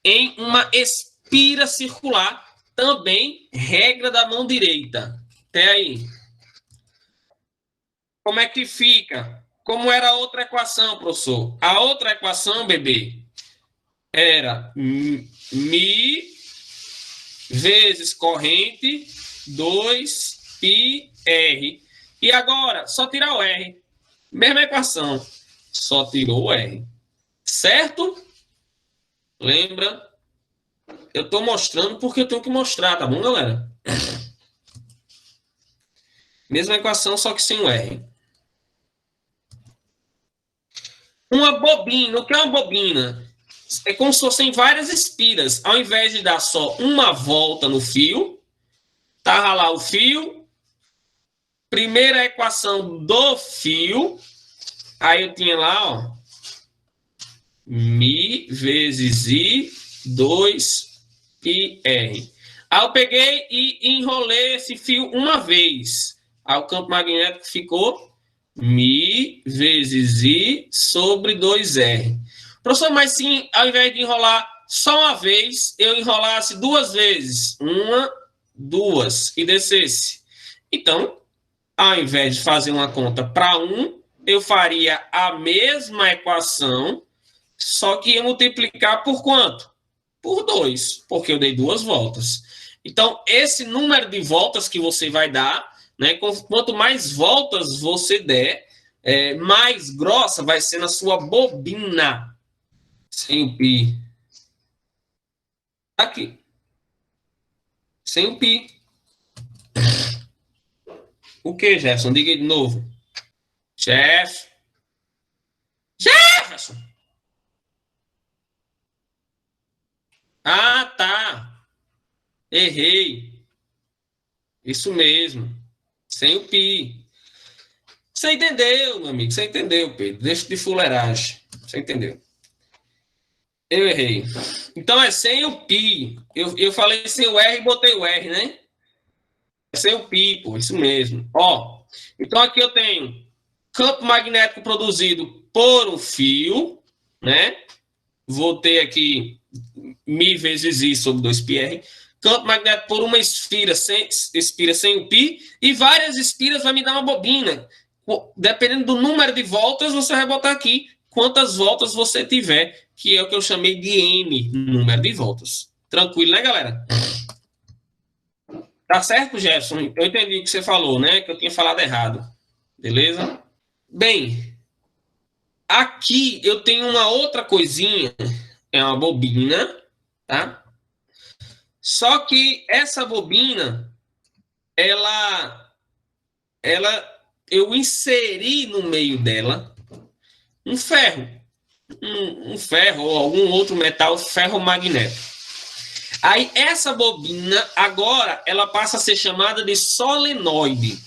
em uma espira circular. Também, regra da mão direita. Até aí. Como é que fica? Como era a outra equação, professor? A outra equação, bebê, era Mi vezes corrente 2πr. E agora, só tirar o R. Mesma equação. Só tirou o R. Certo? Lembra? Eu estou mostrando porque eu tenho que mostrar, tá bom, galera? Mesma equação, só que sem o R. Uma bobina. O que é uma bobina? É como se fossem várias espiras. Ao invés de dar só uma volta no fio, tá lá o fio. Primeira equação do fio. Aí eu tinha lá, ó. Mi vezes I, 2πr. Aí eu peguei e enrolei esse fio uma vez. Aí o campo magnético ficou Mi vezes I sobre 2R. Professor, mas sim, ao invés de enrolar só uma vez, eu enrolasse 2 vezes. 1, 2 e descesse. Então, ao invés de fazer uma conta para 1, eu faria a mesma equação, só que ia multiplicar por quanto? Por 2, porque eu dei 2 voltas. Então, esse número de voltas que você vai dar, né, quanto mais voltas você der, mais grossa vai ser na sua bobina. Sem o pi. Aqui. Sem o pi. O que, Jefferson? Diga de novo. Jefferson! Ah, tá. Errei. Isso mesmo. Sem o pi. Você entendeu, meu amigo? Você entendeu, Pedro? Deixa de fuleiragem. Você entendeu? Eu errei. Então é sem o pi. Eu falei sem o R e botei o R, né? É sem o pi, pô. Isso mesmo. Ó. Então aqui eu tenho campo magnético produzido por um fio, né? Vou ter aqui Mi vezes I sobre 2πr. Campo magnético por uma esfera sem o pi. E várias espiras vai me dar uma bobina. Dependendo do número de voltas, você vai botar aqui quantas voltas você tiver, que é o que eu chamei de M, número de voltas. Tranquilo, né, galera? Tá certo, Jefferson? Eu entendi o que você falou, né? Que eu tinha falado errado. Beleza? Bem, aqui eu tenho uma outra coisinha, é uma bobina, tá? Só que essa bobina, eu inseri no meio dela um ferro. Um ferro ou algum outro metal ferromagnético. Aí essa bobina, agora, ela passa a ser chamada de solenoide.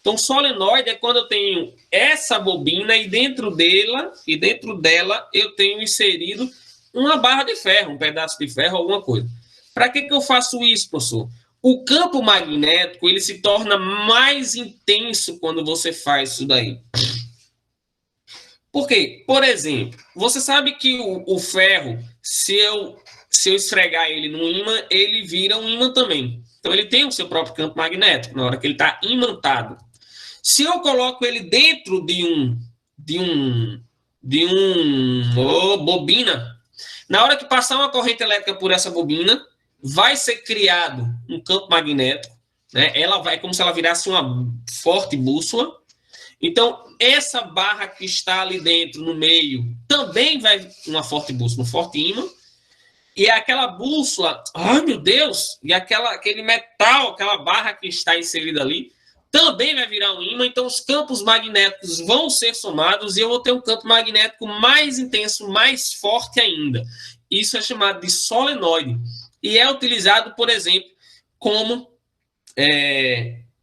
Então, solenoide é quando eu tenho essa bobina e dentro dela eu tenho inserido uma barra de ferro, um pedaço de ferro, alguma coisa. Para que eu faço isso, professor? O campo magnético, ele se torna mais intenso quando você faz isso daí. Por quê? Por exemplo, você sabe que o ferro, se eu esfregar ele no ímã, ele vira um ímã também. Então, ele tem o seu próprio campo magnético na hora que ele está imantado. Se eu coloco ele dentro de bobina, na hora que passar uma corrente elétrica por essa bobina, vai ser criado um campo magnético, né? Ela vai como se ela virasse uma forte bússola. Então, essa barra que está ali dentro, no meio, também vai uma forte bússola, um forte ímã. E aquela bússola, ai meu Deus, e aquele metal, aquela barra que está inserida ali, também vai virar um ímã. Então, os campos magnéticos vão ser somados e eu vou ter um campo magnético mais intenso, mais forte ainda. Isso é chamado de solenoide. E é utilizado, por exemplo, como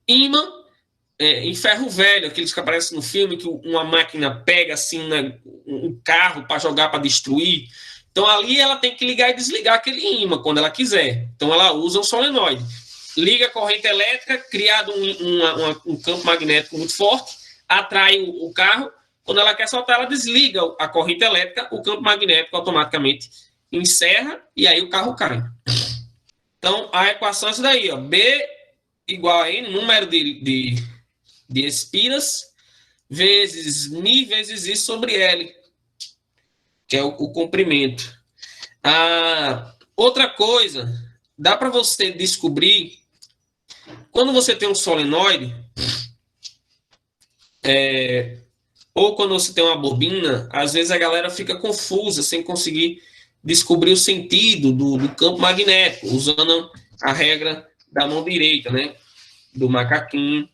ímã em ferro velho, aqueles que aparecem no filme, que uma máquina pega assim, um carro para jogar, para destruir. Então, ali ela tem que ligar e desligar aquele ímã quando ela quiser. Então, ela usa um solenoide. Liga a corrente elétrica, criado um campo magnético muito forte, atrai o carro. Quando ela quer soltar, ela desliga a corrente elétrica, o campo magnético automaticamente encerra e aí o carro cai. Então, a equação é essa daí, ó. B igual a N, número de espiras, vezes Mi vezes I sobre L, que é o comprimento. Outra coisa, dá para você descobrir, quando você tem um solenoide, ou quando você tem uma bobina, às vezes a galera fica confusa, sem conseguir descobrir o sentido do campo magnético, usando a regra da mão direita, né? Do macaquinho.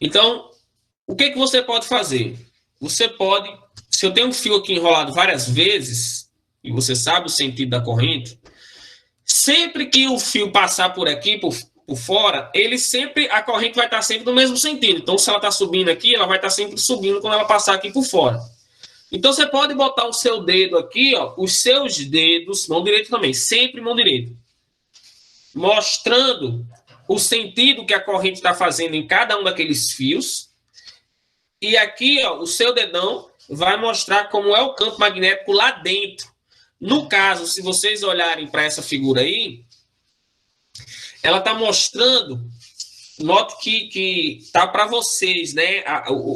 Então, o que você pode fazer? Você pode, se eu tenho um fio aqui enrolado várias vezes, e você sabe o sentido da corrente, sempre que o fio passar por aqui, por fora, a corrente vai estar sempre no mesmo sentido. Então, se ela está subindo aqui, ela vai estar sempre subindo quando ela passar aqui por fora. Então, você pode botar o seu dedo aqui, ó, os seus dedos, mão direita também, sempre mão direita, mostrando o sentido que a corrente está fazendo em cada um daqueles fios. E aqui, ó, o seu dedão vai mostrar como é o campo magnético lá dentro. No caso, se vocês olharem para essa figura aí, ela está mostrando, note que está para vocês, né?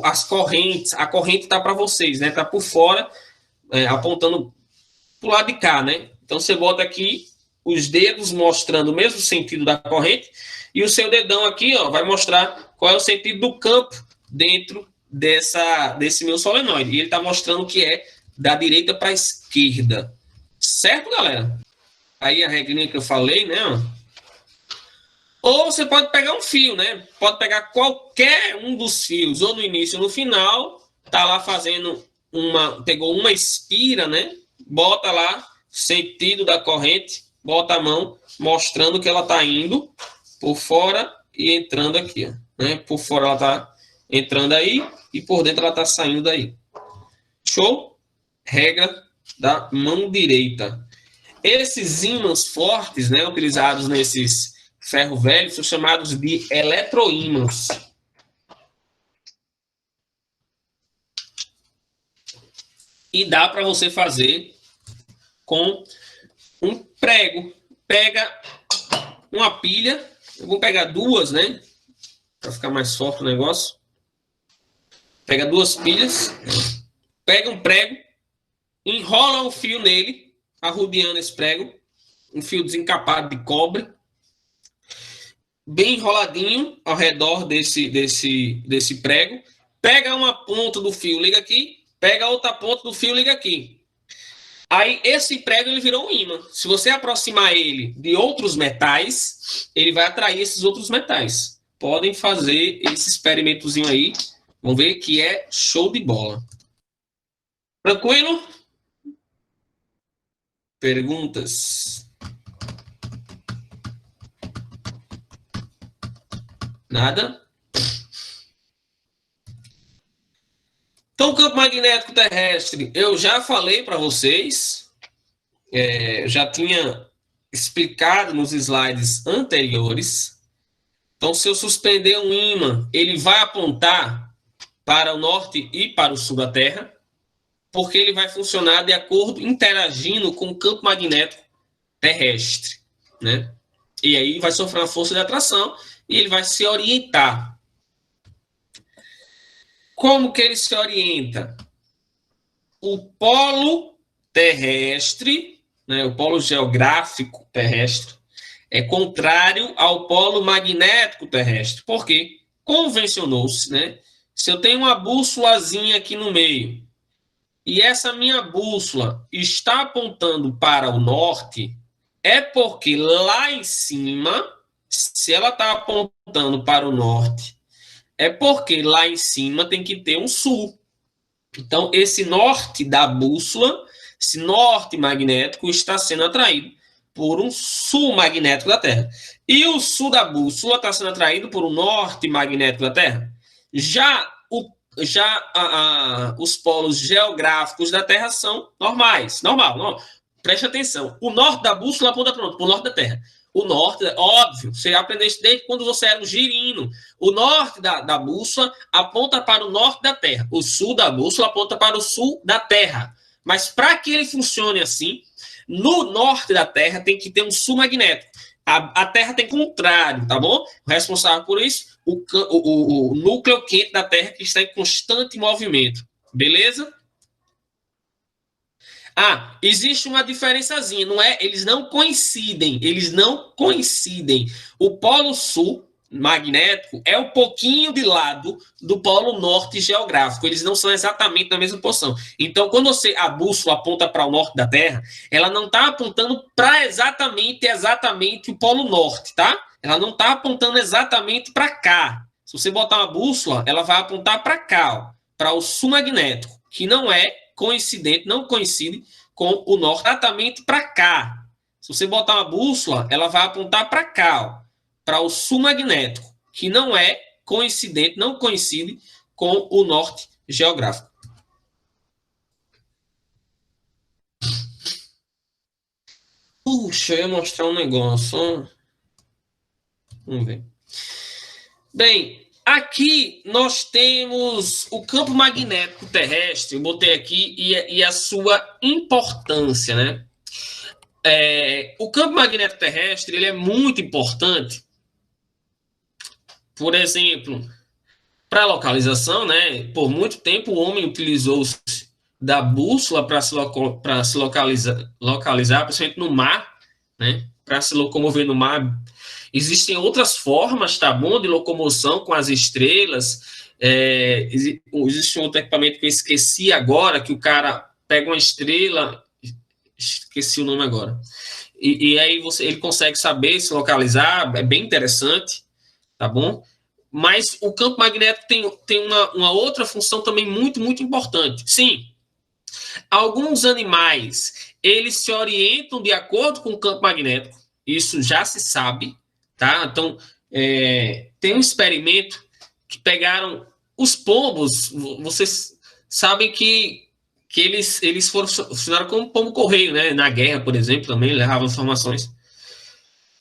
As correntes, a corrente está para vocês, né? Está por fora, apontando para o lado de cá, né? Então você bota aqui os dedos mostrando o mesmo sentido da corrente e o seu dedão aqui, ó, vai mostrar qual é o sentido do campo dentro desse meu solenoide. E ele está mostrando que é da direita para a esquerda. Certo, galera? Aí a regrinha que eu falei, né? Ou você pode pegar um fio, né? Pode pegar qualquer um dos fios, ou no início ou no final, tá lá fazendo pegou uma espira, né? Bota lá, sentido da corrente, bota a mão, mostrando que ela tá indo por fora e entrando aqui, ó, né? Por fora ela tá entrando aí e por dentro ela tá saindo daí. Show? Regra da mão direita. Esses ímãs fortes, né, utilizados nesses ferro velho, são chamados de eletroímãs. E dá para você fazer com um prego. Pega uma pilha, eu vou pegar duas, né, para ficar mais forte o negócio. Pega duas pilhas, pega um prego, enrola um fio nele, arrodeando esse prego, um fio desencapado de cobre, bem enroladinho ao redor desse prego. Pega uma ponta do fio, liga aqui. Pega a outra ponta do fio, liga aqui. Aí esse prego ele virou um ímã. Se você aproximar ele de outros metais, ele vai atrair esses outros metais. Podem fazer esse experimentozinho aí. Vamos ver que é show de bola. Tranquilo? Perguntas? Nada? Então, o campo magnético terrestre, eu já falei para vocês, já tinha explicado nos slides anteriores. Então, se eu suspender um ímã, ele vai apontar para o norte e para o sul da Terra, porque ele vai funcionar de acordo, interagindo com o campo magnético terrestre, né? E aí vai sofrer uma força de atração e ele vai se orientar. Como que ele se orienta? O polo terrestre, né, o polo geográfico terrestre, é contrário ao polo magnético terrestre. Por quê? Convencionou-se, né? Se eu tenho uma bússolazinha aqui no meio e essa minha bússola está apontando para o norte, é porque lá em cima, se ela está apontando para o norte, é porque lá em cima tem que ter um sul. Então, esse norte da bússola, esse norte magnético, está sendo atraído por um sul magnético da Terra. E o sul da bússola está sendo atraído por um norte magnético da Terra. Já os polos geográficos da Terra são normais. Normal. Preste atenção. O norte da bússola aponta para o norte da Terra. O norte, óbvio, você aprendeu isso desde quando você era um girino. O norte da bússola aponta para o norte da Terra. O sul da bússola aponta para o sul da Terra. Mas para que ele funcione assim, no norte da Terra tem que ter um sul magnético. A Terra tem contrário, tá bom? O responsável por isso, o núcleo quente da Terra que está em constante movimento. Beleza? Existe uma diferençazinha, não é? Eles não coincidem. O polo sul magnético é um pouquinho de lado do polo norte geográfico. Eles não são exatamente na mesma posição. Então, quando a bússola aponta para o norte da Terra, ela não está apontando para exatamente o polo norte, tá? Ela não está apontando exatamente para cá. Se você botar uma bússola, ela vai apontar para cá, para o sul magnético, que não coincide com o norte, exatamente para cá. Se você botar uma bússola, ela vai apontar para cá, para o sul magnético, que não coincide com o norte geográfico. Puxa, eu ia mostrar um negócio. Vamos ver. Bem, aqui nós temos o campo magnético terrestre, eu botei aqui, e a sua importância, né? O campo magnético terrestre, ele é muito importante, por exemplo, para a localização, né? Por muito tempo o homem utilizou-se da bússola para se localizar, principalmente no mar, né? Para se locomover no mar. Existem outras formas, tá bom, de locomoção com as estrelas. Existe um outro equipamento que eu esqueci agora, que o cara pega uma estrela, esqueci o nome agora, e aí ele consegue saber se localizar, é bem interessante, tá bom? Mas o campo magnético tem uma outra função também muito, muito importante. Sim, alguns animais, eles se orientam de acordo com o campo magnético, isso já se sabe, tá? Então, tem um experimento que pegaram os pombos, vocês sabem que eles funcionaram como pombo-correio, né? Na guerra, por exemplo, também levavam informações.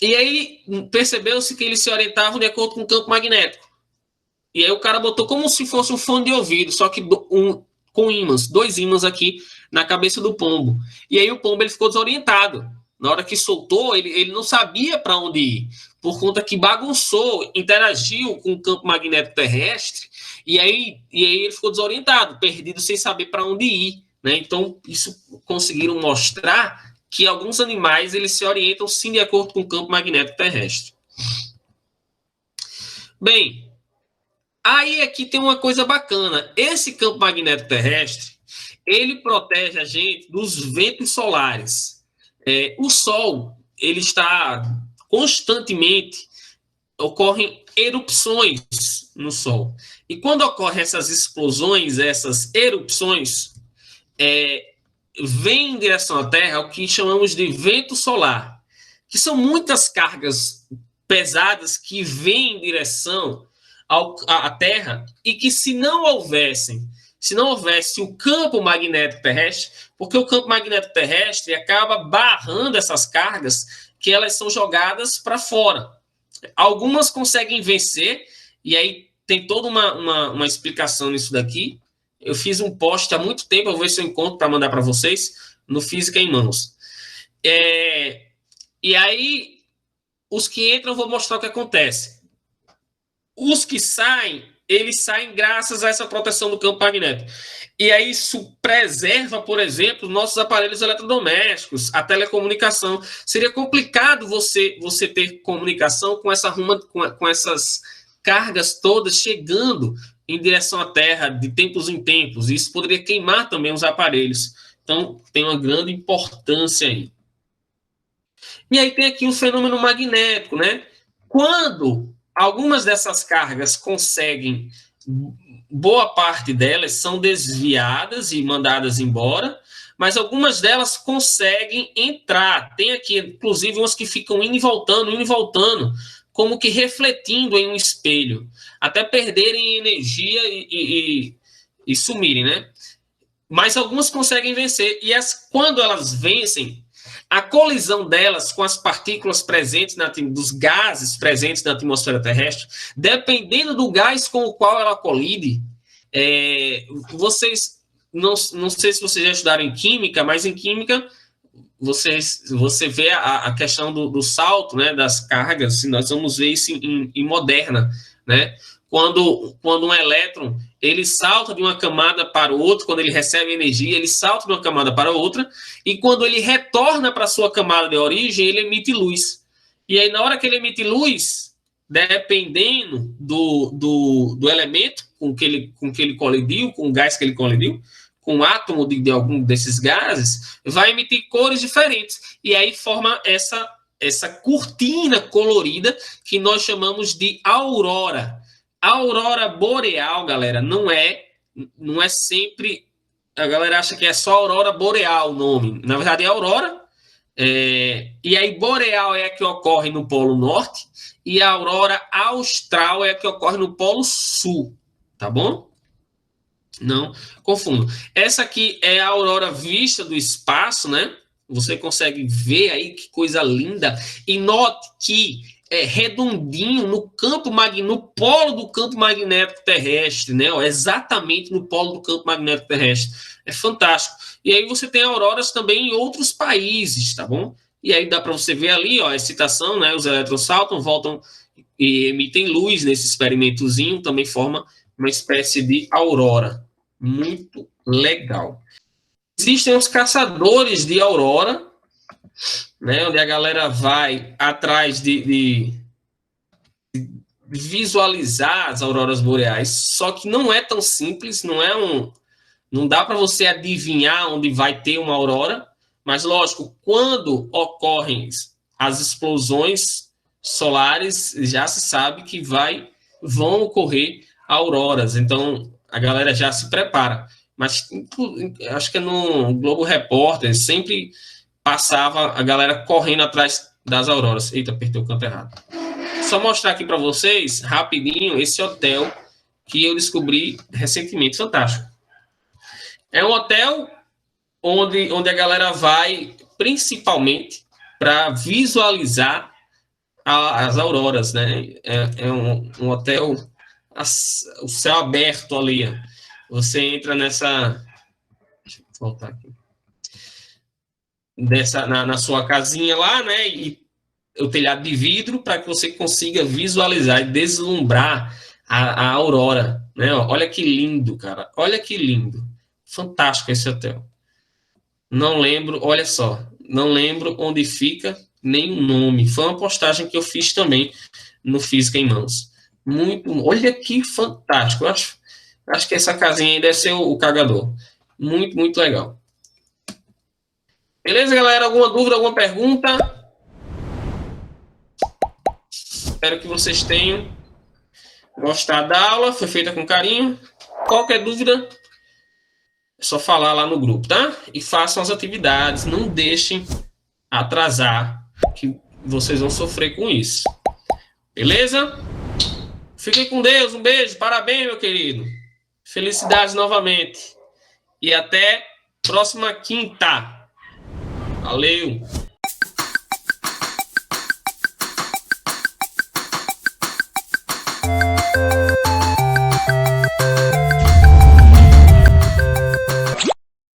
E aí, percebeu-se que eles se orientavam de acordo com o campo magnético. E aí o cara botou como se fosse um fone de ouvido, só que com ímãs, 2 ímãs aqui na cabeça do pombo. E aí o pombo ele ficou desorientado. Na hora que soltou, ele não sabia para onde ir, por conta que bagunçou, interagiu com o campo magnético terrestre, e aí ele ficou desorientado, perdido, sem saber para onde ir, né? Então, isso conseguiram mostrar que alguns animais eles se orientam sim de acordo com o campo magnético terrestre. Bem, aí aqui tem uma coisa bacana. Esse campo magnético terrestre, ele protege a gente dos ventos solares. O Sol, ele está constantemente, ocorrem erupções no Sol. E quando ocorrem essas explosões, essas erupções, vem em direção à Terra o que chamamos de vento solar, que são muitas cargas pesadas que vêm em direção à Terra e que se não houvesse o campo magnético terrestre, porque o campo magnético terrestre acaba barrando essas cargas que elas são jogadas para fora. Algumas conseguem vencer, e aí tem toda uma explicação nisso daqui. Eu fiz um post há muito tempo, eu vou ver se eu encontro para mandar para vocês, no Física em Mãos. E aí, os que entram, eu vou mostrar o que acontece. Os que saem, eles saem graças a essa proteção do campo magnético. E aí isso preserva, por exemplo, nossos aparelhos eletrodomésticos, a telecomunicação. Seria complicado você ter comunicação com essas cargas todas chegando em direção à Terra de tempos em tempos. Isso poderia queimar também os aparelhos. Então, tem uma grande importância aí. E aí tem aqui um fenômeno magnético, né? Quando algumas dessas cargas conseguem, boa parte delas são desviadas e mandadas embora, mas algumas delas conseguem entrar. Tem aqui, inclusive, umas que ficam indo e voltando, como que refletindo em um espelho, até perderem energia e sumirem, né? Mas algumas conseguem vencer, e quando elas vencem, a colisão delas com as partículas presentes, dos gases presentes na atmosfera terrestre, dependendo do gás com o qual ela colide, vocês, não sei se vocês já estudaram em química, mas em química você vê a questão do salto, né, das cargas. Nós vamos ver isso em Moderna, né? Quando um elétron ele salta de uma camada para outra, quando ele recebe energia, ele salta de uma camada para outra, e quando ele retorna para a sua camada de origem, ele emite luz. E aí, na hora que ele emite luz, dependendo do elemento com que ele colidiu, com o gás que ele colidiu, com o átomo de algum desses gases, vai emitir cores diferentes. E aí forma essa cortina colorida que nós chamamos de aurora. A aurora boreal, galera, não é sempre... A galera acha que é só aurora boreal o nome. Na verdade, é aurora. E aí, boreal é a que ocorre no Polo Norte, e a aurora austral é a que ocorre no Polo Sul. Tá bom? Não confundo. Essa aqui é a aurora vista do espaço, né? Você consegue ver aí que coisa linda. E note que redondinho no no polo do campo magnético terrestre, né? Exatamente no polo do campo magnético terrestre. É fantástico. E aí você tem auroras também em outros países, tá bom? E aí dá para você ver ali, ó, a excitação, né? Os elétrons saltam, voltam e emitem luz nesse experimentozinho, também forma uma espécie de aurora. Muito legal. Existem os caçadores de aurora, né, onde a galera vai atrás de visualizar as auroras boreais, só que não é tão simples, não dá para você adivinhar onde vai ter uma aurora, mas lógico, quando ocorrem as explosões solares, já se sabe que vão ocorrer auroras, então a galera já se prepara. Mas acho que no Globo Repórter sempre passava a galera correndo atrás das auroras. Eita, apertei o canto errado. Só mostrar aqui para vocês, rapidinho, esse hotel que eu descobri recentemente. Fantástico. É um hotel onde a galera vai principalmente para visualizar as auroras, né? É um hotel, o céu aberto ali. Você entra nessa... Deixa eu voltar aqui. Na sua casinha lá, né? E o telhado de vidro para que você consiga visualizar e deslumbrar a aurora, né? Olha que lindo, cara. Olha que lindo. Fantástico esse hotel. Não lembro, olha só. Não lembro onde fica, nem o nome. Foi uma postagem que eu fiz também no Física em Mãos. Olha que fantástico. Eu acho que essa casinha aí deve ser o cagador. Muito, muito legal. Beleza, galera? Alguma dúvida, alguma pergunta? Espero que vocês tenham gostado da aula. Foi feita com carinho. Qualquer dúvida, é só falar lá no grupo, tá? E façam as atividades. Não deixem atrasar, que vocês vão sofrer com isso. Beleza? Fiquem com Deus. Um beijo. Parabéns, meu querido. Felicidades novamente. E até próxima quinta. Valeu!